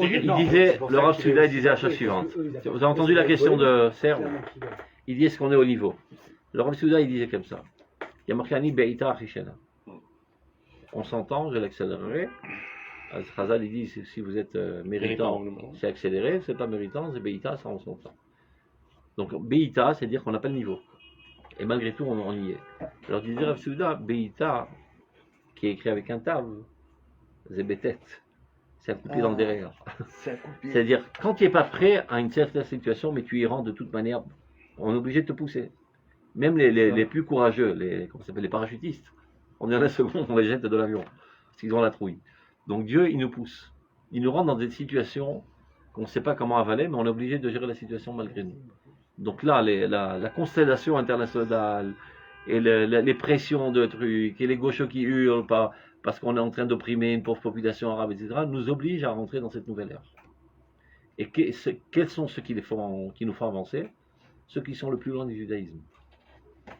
[SPEAKER 1] Il disait, le Rav Souda disait à la chose suivante. Vous avez entendu la question de Serge? Il dit est-ce qu'on est au niveau? Le Rav Souda, il disait comme ça. Il y a marqué Ani Be'ita Achishena. On s'entend, je l'accélérerai. Khazal, il dit si vous êtes méritant, c'est accéléré, c'est pas méritant, c'est Be'ita, ça on s'entend. Donc Be'ita, c'est dire qu'on n'a pas le niveau. Et malgré tout, on y est. Alors disait Rav Souda, Be'ita, qui est écrit avec un tav, c'est Betet, c'est un coup de pied dans le derrière. C'est-à-dire, quand tu n'es pas prêt à une certaine situation, mais tu y rentres de toute manière, on est obligé de te pousser. Même les plus courageux, les parachutistes, on est à la seconde, on les jette de l'avion, parce qu'ils ont la trouille. Donc Dieu, il nous pousse. Il nous rend dans des situations qu'on ne sait pas comment avaler, mais on est obligé de gérer la situation malgré nous. Donc là, la constellation internationale, et les pressions de trucs, et les gauchos qui hurlent parce qu'on est en train d'opprimer une pauvre population arabe, etc., nous obligent à rentrer dans cette nouvelle ère. Et quels sont ceux qui nous font avancer? Ceux qui sont le plus loin du judaïsme.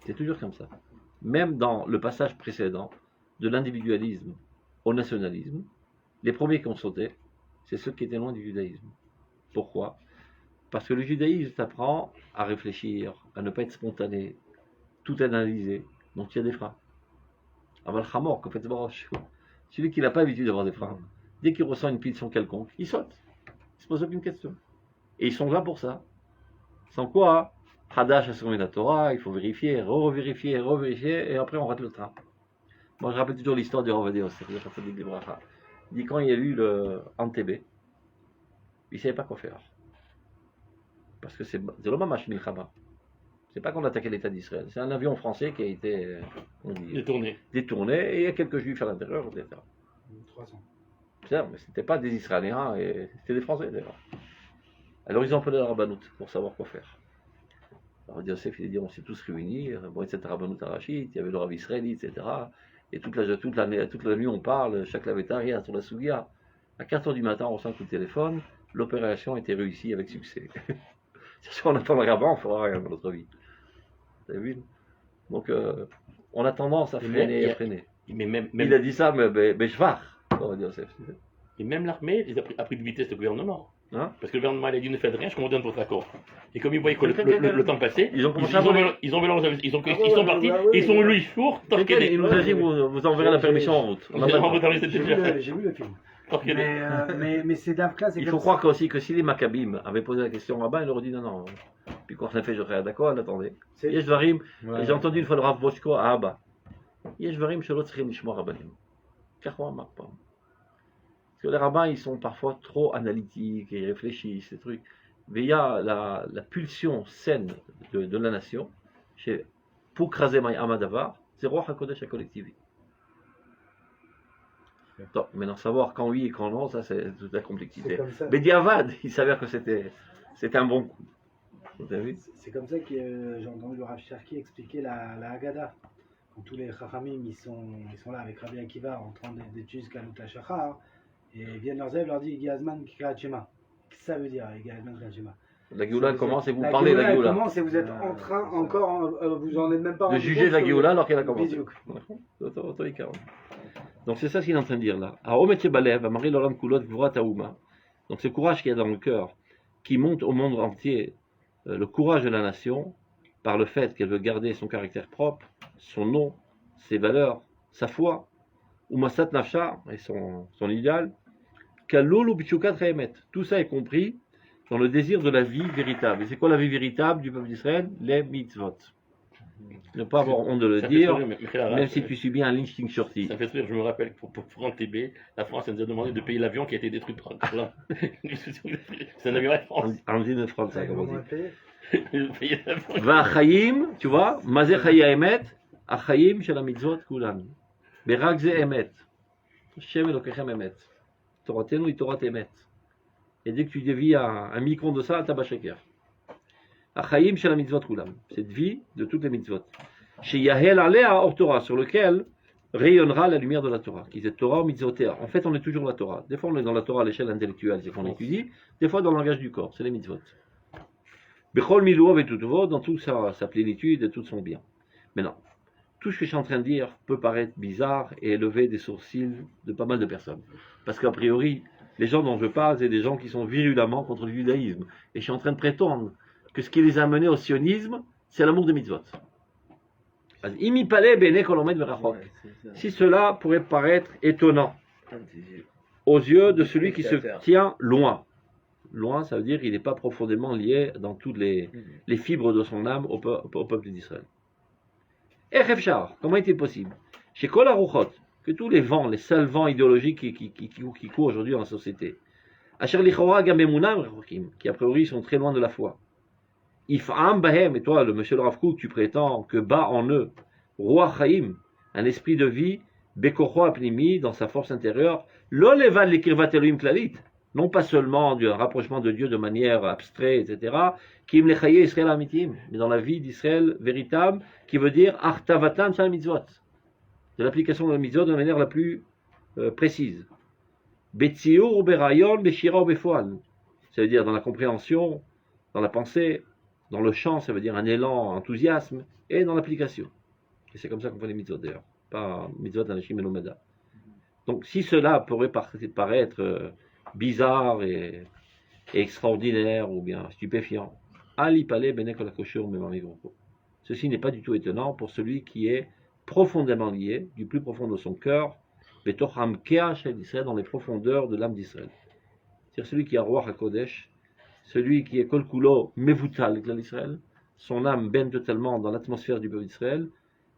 [SPEAKER 1] C'est toujours comme ça. même dans le passage précédent, de l'individualisme au nationalisme, les premiers qui ont sauté, c'est ceux qui étaient loin du judaïsme. Pourquoi? Parce que le judaïsme t'apprend à réfléchir, à ne pas être spontané, tout analyser, donc il y a des freins. Aval Hamor, complètement. Celui qui n'a pas l'habitude d'avoir des freins, dès qu'il ressent une pulsion quelconque, il saute. Il ne se pose aucune question. Et ils sont là pour ça. Sans quoi, Hadash a soumis la Torah, il faut vérifier, revérifier, et après on rate le train. Moi je rappelle toujours l'histoire du Rav Yosef, il dit quand il y a eu le Antébé, il ne savait pas quoi faire. Parce que c'est le Mamash Milchama. C'est pas qu'on attaquait l'État d'Israël, c'est un avion français qui a été détourné et il y a quelques juifs à l'intérieur, etc.
[SPEAKER 3] 300.
[SPEAKER 1] Mais c'était pas des Israéliens, c'était des Français d'ailleurs. Alors ils ont appelé la Rabbanout pour savoir quoi faire. Alors Yosef il a dit on s'est tous réunis, bon, c'était Rabbanout Arachit, il y avait le Rav Israéli, etc. Et toute la nuit on parle, chaque lavétaria sur la Sougia. À 4h du matin on reçoit un coup de téléphone, l'opération était réussie avec succès. Si on attend le rabbin, on ne fera rien dans notre vie. Vous avez vu? Donc on a tendance à freiner et à freiner. Il a dit ça, mais je vais.
[SPEAKER 4] Et même l'armée, ils a pris de vitesse le gouvernement. Hein? Parce que le gouvernement il a dit ne faites rien, je commande votre accord. Et comme ils voyaient que le temps passait, ils sont partis, ils sont lui four.
[SPEAKER 1] Il nous a dit vous enverrez la permission en route.
[SPEAKER 3] J'ai vu le film. Mais c'est d'Avka, c'est
[SPEAKER 1] il faut croire aussi que si les Maccabim avaient posé la question au rabbin, il aurait dit non. Puis quand on a fait, je serais d'accord, attendez. Yeshvarim, j'ai entendu une fois le Rav Boshko à Abba. Yeshvarim, Shalot Srim Nishmo Rabbanim. Car on marque pas. Parce que les rabbins, ils sont parfois trop analytiques et ils réfléchissent, ces trucs. Mais il y a la pulsion saine de la nation, pour craser Maï Amadavar, c'est Roi HaKodesh HaKollektivi. Maintenant, savoir quand oui et quand non, ça c'est toute la complexité. Mais Diavad, il s'avère que c'était un bon coup.
[SPEAKER 3] C'est comme ça que j'ai entendu le Rav Cherki expliquer la Haggadah. Quand tous les Chachamim ils sont là avec Rabbi Akiva en train d'étudier Kalut HaShachar, et viennent leurs élèves, leur disent Gazman Kikrat Shema. Qu'est-ce que ça veut dire, Gazman Kikrat Shema?
[SPEAKER 1] La Géoula commence et vous parlez de la Géoula.
[SPEAKER 3] commence et vous êtes en train encore, vous en êtes même pas
[SPEAKER 1] de juger la Géoula alors qu'elle a commencé. Donc c'est ça ce qu'il est en train de dire là. Donc ce courage qu'il y a dans le cœur, qui monte au monde entier, le courage de la nation, par le fait qu'elle veut garder son caractère propre, son nom, ses valeurs, sa foi, ou Masat Nafsha et son idéal, tout ça est compris dans le désir de la vie véritable. Et c'est quoi la vie véritable du peuple d'Israël? Les mitzvot. Ne pas avoir honte de le dire, même si tu subis un lynching shorty.
[SPEAKER 4] Ça fait rire, je me rappelle, pour Antébé, la France nous a demandé de payer l'avion qui a été détruit par c'est un avion Air France.
[SPEAKER 1] En 1935, comme on dit.
[SPEAKER 4] Payer l'avion.
[SPEAKER 1] Va Chaim, tu vois, Mazé Chaya Emet, Achaim shel mitzvot kulan. Berak ze Emet. Shem Elokechem Emet. Toratenu Torat Emet. Et dès que tu dévis un micron de ça, t'as Bacheker. Achaim shel mitzvot kulam, cette vie de toutes les mitzvot. Chez Yahel Alea Or Torah, sur lequel rayonnera la lumière de la Torah, qui est Torah ou mitzvotea. En fait, on est toujours la Torah. Des fois, on est dans la Torah à l'échelle intellectuelle, c'est qu'on étudie. Des fois, dans le langage du corps, c'est les mitzvot. Bechol miluov et tout dans toute sa plénitude et tout son bien. Maintenant, tout ce que je suis en train de dire peut paraître bizarre et élever des sourcils de pas mal de personnes. Parce qu'a priori, les gens dont je parle, c'est des gens qui sont virulemment contre le judaïsme. Et je suis en train de prétendre que ce qui les a menés au sionisme, c'est l'amour des mitzvot. Si cela pourrait paraître étonnant aux yeux de celui qui se tient loin. Loin, ça veut dire qu'il n'est pas profondément lié dans toutes les fibres de son âme au peuple d'Israël. Comment est-il possible? Chez Kol Aruchot, que tous les vents, les seuls vents idéologiques qui courent aujourd'hui dans la société, qui a priori sont très loin de la foi. If'am Bahem, et toi, le monsieur le Rav Kook, tu prétends que bas en eux, Roi Chaim, un esprit de vie, Bekocho Apnimi, dans sa force intérieure, Lolevad Lekirvat Elohim Klalit, non pas seulement du rapprochement de Dieu de manière abstraite, etc., Kim Lechaye Israël Amitim, mais dans la vie d'Israël véritable, qui veut dire Artavatan Shal Mitzvot, de l'application de la mitzvot de manière la plus précise. Betziur Berayon Beshira Befoal, ça veut dire dans la compréhension, dans la pensée, dans le chant, ça veut dire un élan, un enthousiasme, et dans l'application. Et c'est comme ça qu'on fait les mitzvot d'ailleurs. Pas mitzvot anashim melomeda. Donc si cela pourrait paraître bizarre et extraordinaire ou bien stupéfiant, Ali Palé Benek Olakoshur Memamigroko. Ceci n'est pas du tout étonnant pour celui qui est profondément lié, du plus profond de son cœur, Betocham Keach d'Israël, dans les profondeurs de l'âme d'Israël. C'est-à-dire celui qui a Roi HaKodesh, celui qui est Kolkulo Mevutal d'Israël, son âme baigne totalement dans l'atmosphère du peuple d'Israël,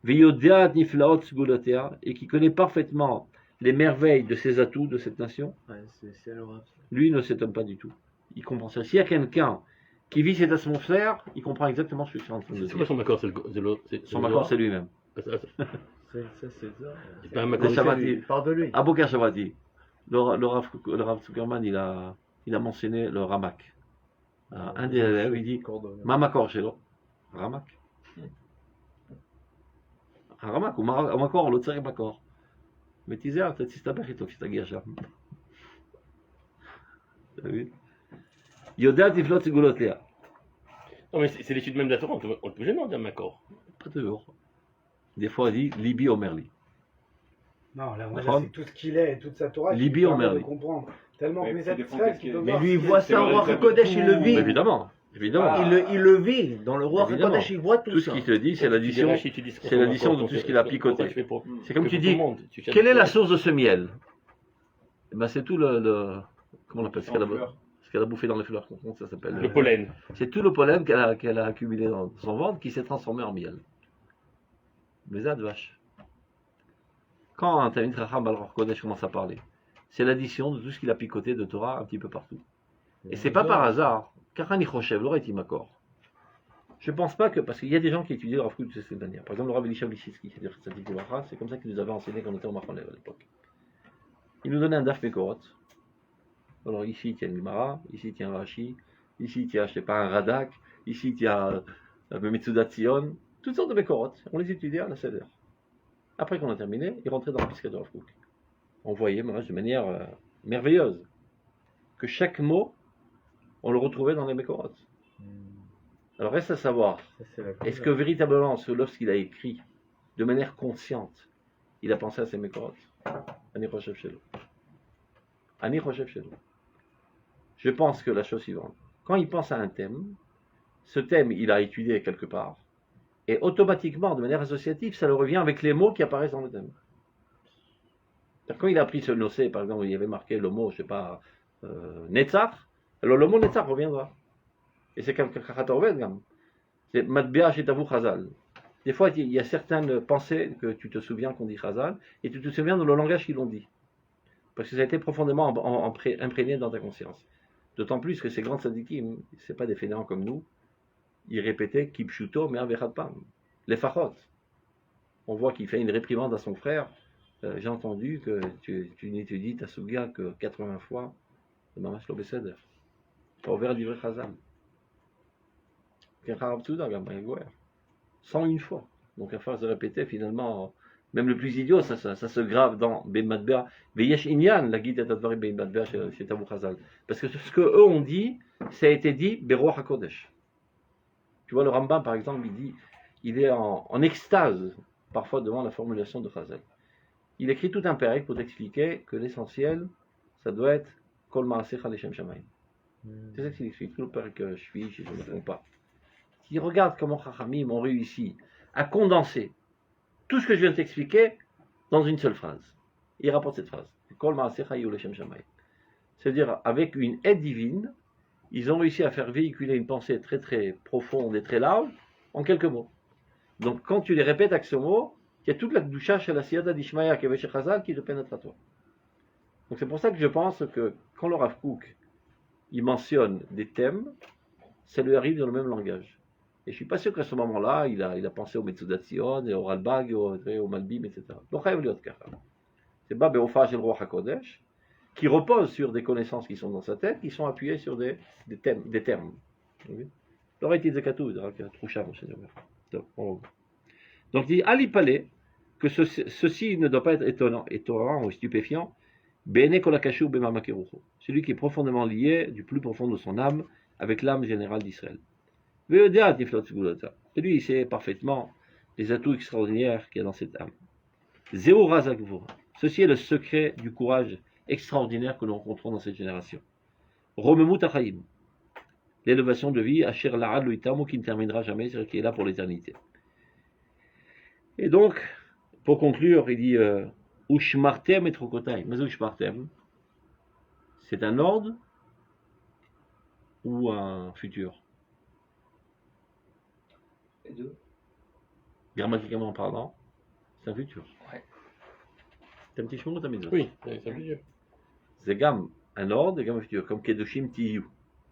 [SPEAKER 1] Veyodiat Niflaot Sgulotea, et qui connaît parfaitement les merveilles de ses atouts de cette nation.
[SPEAKER 6] Ouais, c'est le rap.
[SPEAKER 1] Lui ne s'étonne pas du tout. Il comprend ça. S'il y a quelqu'un qui vit cette atmosphère, il comprend exactement ce que je suis en train de
[SPEAKER 4] C'est
[SPEAKER 1] dire.
[SPEAKER 4] quoi son accord?
[SPEAKER 1] Son accord, c'est lui-même.
[SPEAKER 6] C'est ça.
[SPEAKER 4] C'est pas un
[SPEAKER 1] Le
[SPEAKER 4] accord.
[SPEAKER 1] Shabbat,
[SPEAKER 6] Il parle de lui.
[SPEAKER 1] Aboukar Shabati, le Rav Zuckerman, il a mentionné le Ramak. Un des élèves, il dit Mamakor chez l'autre. Ramak. Un Ramak, ou Makor, l'autre c'est Makor. Mais tu sais, tu t'appelles et tu t'aguères שם. T'as vu? יודע תפלות סגולותיה.
[SPEAKER 4] Non, mais c'est l'étude même de la Torah, on peut gêner d'un accord.
[SPEAKER 1] Pas toujours. Des fois, il dit Libi Omerli.
[SPEAKER 3] Non, là,
[SPEAKER 1] D'accord.
[SPEAKER 3] c'est tout ce qu'il est et toute sa Torah.
[SPEAKER 1] Libi
[SPEAKER 3] qui permet
[SPEAKER 1] Omerli.
[SPEAKER 3] de comprendre. Tellement
[SPEAKER 5] Mais
[SPEAKER 3] que
[SPEAKER 5] c'est
[SPEAKER 3] mes
[SPEAKER 5] des
[SPEAKER 3] abstraits,
[SPEAKER 5] fonds
[SPEAKER 3] peut
[SPEAKER 6] Mais
[SPEAKER 3] voir
[SPEAKER 6] lui, il
[SPEAKER 3] si-
[SPEAKER 6] voit
[SPEAKER 5] c'est
[SPEAKER 6] ça au
[SPEAKER 5] le
[SPEAKER 6] roi
[SPEAKER 5] résultat
[SPEAKER 6] Kodesh, il le
[SPEAKER 1] Mais
[SPEAKER 6] vit.
[SPEAKER 1] évidemment.
[SPEAKER 6] Il le vit. Dans le roi
[SPEAKER 1] Évidemment.
[SPEAKER 6] Kodesh, il voit tout
[SPEAKER 1] Tout
[SPEAKER 6] ça.
[SPEAKER 1] ce qu'il te dit, c'est l'addition. C'est l'addition de tout ce qu'il a picoté. C'est comme tu dis,
[SPEAKER 4] Quelle
[SPEAKER 1] quelle est la source de ce miel? Eh ben, c'est tout comment on appelle ce qu'elle a bouffé dans les fleurs. Comment ça s'appelle?
[SPEAKER 4] Le pollen.
[SPEAKER 1] C'est tout le pollen qu'elle a accumulé dans son ventre qui s'est transformé en miel. Mais ça, de vache. Quand un Talmid Chacham Al Kodesh commence à parler, c'est l'addition de tout ce qu'il a picoté de Torah un petit peu partout. Et c'est pas par hasard. Karani Choshev, l'aurait été m'accorde. Je pense pas que, parce qu'il y a des gens qui étudient le Rav Kook de cette manière. Par exemple, le Rav Elisha Lissitzky, c'est comme ça qu'il nous avait enseigné quand on était au Machon Lev à l'époque. Il nous donnait un Daf Mekorot. Alors ici, il y a une Gemara, ici, il y a un Rashi, ici, il y a, je sais pas, un Radak, ici, il y a le Metsudat Tzion, toutes sortes de Mekorot. On les étudiait à la Seder. Après qu'on a terminé, il rentrait dans la Piska de Rav Kook. On voyait, de manière merveilleuse, que chaque mot, on le retrouvait dans les Mekorot. Alors reste à savoir, est-ce que véritablement, lorsqu'il a écrit de manière consciente, il a pensé à ses Mekorot? Ani Choshev Shelo. Ani Choshev Shelo. Je pense que la chose suivante, quand il pense à un thème, ce thème, il a étudié quelque part, et automatiquement, de manière associative, ça le revient avec les mots qui apparaissent dans le thème. Quand il a pris ce nocé, par exemple, il y avait marqué le mot, je sais pas, Netzach, alors le mot Netzach reviendra. Et c'est comme Kachatorven, c'est Matbia Shetavu Chazal. Des fois, il y a certaines pensées que tu te souviens qu'on dit Chazal, et tu te souviens de le langage qu'ils l'ont dit. Parce que ça a été profondément imprégné dans ta conscience. D'autant plus que ces grands tzadikim, ce n'est pas des fainéants comme nous, ils répétaient Kipshuto Me'avechadpam, les fachot. On voit qu'il fait une réprimande à son frère. J'ai entendu que tu n'étudies ta Sugia que 80 fois, le Mamash Lo Beseder. Tu as ouvert l'ivre Chazal. 101 fois. Donc à force de répéter, finalement, même le plus idiot, ça se grave dans Ben Matbea. Veyesh Inyan, la guide d'Advari Ben Matbea chez Tabou Chazal. Parce que ce que eux ont dit, ça a été dit Beroach HaKodesh. Tu vois, le Rambam, par exemple, il dit, il est en extase, parfois devant la formulation de Chazal. Il écrit tout un pérec pour t'expliquer que l'essentiel, ça doit être Kol Ma'asecha Leshem Shamayim. C'est ça qu'il explique, tout le pérec que je suis, je ne me trompe pas. Il regarde comment Chachamim ont réussi à condenser tout ce que je viens de t'expliquer dans une seule phrase. Il rapporte cette phrase. Kol Ma'asecha Yu Leshem Shamayim. C'est-à-dire, avec une aide divine, ils ont réussi à faire véhiculer une pensée très très profonde et très large en quelques mots. Donc quand tu les répètes avec ce mot, il y a toute la doucha chez la siyada d'Ishmaïa qui est chez Chazal qui te pénètre à toi. Donc c'est pour ça que je pense que quand le Rav Kook il mentionne des thèmes, ça lui arrive dans le même langage. Et je ne suis pas sûr qu'à ce moment-là, il a pensé au Metsudat Tzion, et au Ralbag, au Malbim, etc. Donc c'est Ba Beofa Shel Ruach HaKodesh, qui repose sur des connaissances qui sont dans sa tête, qui sont appuyées sur des termes. Donc il dit Ali Palais que ceci ne doit pas être étonnant ou stupéfiant. Celui qui est profondément lié du plus profond de son âme avec l'âme générale d'Israël. Celui il sait parfaitement les atouts extraordinaires qu'il y a dans cette âme. Zéro razakvour. Ceci est le secret du courage extraordinaire que nous rencontrons dans cette génération. Romemut achaim. L'élévation de vie, Asher La'ad Loïtamo, qui ne terminera jamais, c'est-à-dire qui est là pour l'éternité. Et donc, pour conclure, il dit Ushmartem et Trokotai. Mais Ushmartem, c'est un ordre ou un futur?
[SPEAKER 2] Les deux.
[SPEAKER 1] Grammaticalement parlant, c'est un futur.
[SPEAKER 2] Ouais.
[SPEAKER 1] C'est un petit chemin ou t'as mis
[SPEAKER 4] Oui, c'est un futur.
[SPEAKER 1] C'est gam, un ordre et gam un futur, comme Kedoshim Tiyu.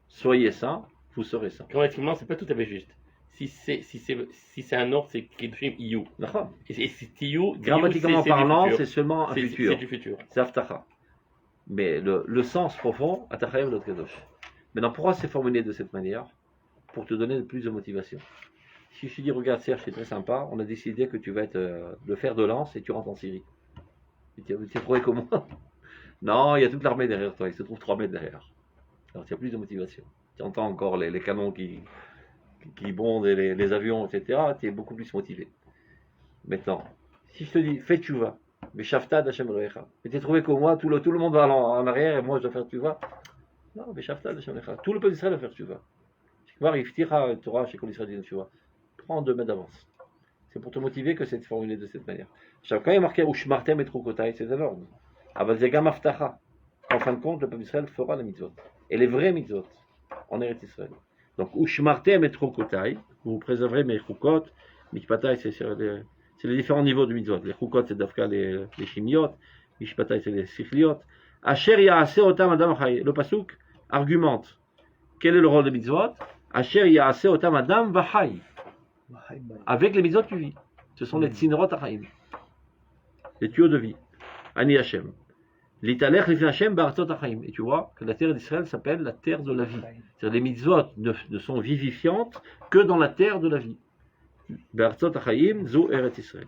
[SPEAKER 1] Soyez saints, vous serez saints.
[SPEAKER 4] Grammaticalement, c'est pas tout à fait juste. Si c'est un ordre, c'est Kedoshim Iyu.
[SPEAKER 1] D'accord.
[SPEAKER 4] Et si Tiyu,
[SPEAKER 1] Grammaticalement parlant, c'est seulement un
[SPEAKER 4] C'est
[SPEAKER 1] futur.
[SPEAKER 4] du futur.
[SPEAKER 1] C'est Aftacha. Mais le sens profond, Atachayev Lot Kadosh. Maintenant, pourquoi c'est formulé de cette manière? Pour te donner plus de motivation. Si je te dis, regarde Serge, c'est très sympa, on a décidé que tu vas être le fer de lance et tu rentres en Syrie. Tu t'es trouvé comment? Non, il y a toute l'armée derrière toi, il se trouve 3 mètres derrière. Alors tu as plus de motivation. Tu entends encore les canons qui bondent et les avions, etc. Tu es beaucoup plus motivé. Maintenant, si je te dis, fais tchouva, mais Shafta d'Hashem Recha, mais tu es trouvé comme moi, tout le monde va en arrière et moi je dois faire tchouva. Non, mais Shafta d'Hashem Recha, tout le peuple d'Israël va faire tchouva. Torah chez Kol Israël tchouva. Prends 2 mètres d'avance. C'est pour te motiver que c'est formulé de cette manière. Quand il y a marqué Ushmartem et Trokotai, c'est un ordre. Abazegam Aftacha. En fin de compte, le peuple d'Israël fera les mitzvot. Et les vrais mitzvot en Eretz Israël. Donc, Ushmartem et Trokotai, vous préserverez mes chukot, Mishpatai, c'est les différents niveaux de mitzvot. Les chukot, c'est d'Afka les shimiot, Mishpatai, c'est les sichliot. Asher Yaase Otam Adam Chai. Le pasuk argumente. Quel est le rôle de mitzvot? Asher Yaase Otam Adam Vachai. Avec les mitzvot, tu vis. Ce sont les tzinerot achaim. Les tuyaux de vie. Ani Hashem. L'italech lefi Hashem ba'artzot achaim. Et tu vois que la terre d'Israël s'appelle la terre de la vie. C'est-à-dire les mitzvot ne sont vivifiantes que dans la terre de la vie. Ba'artzot achaim, zo Eretz Israël.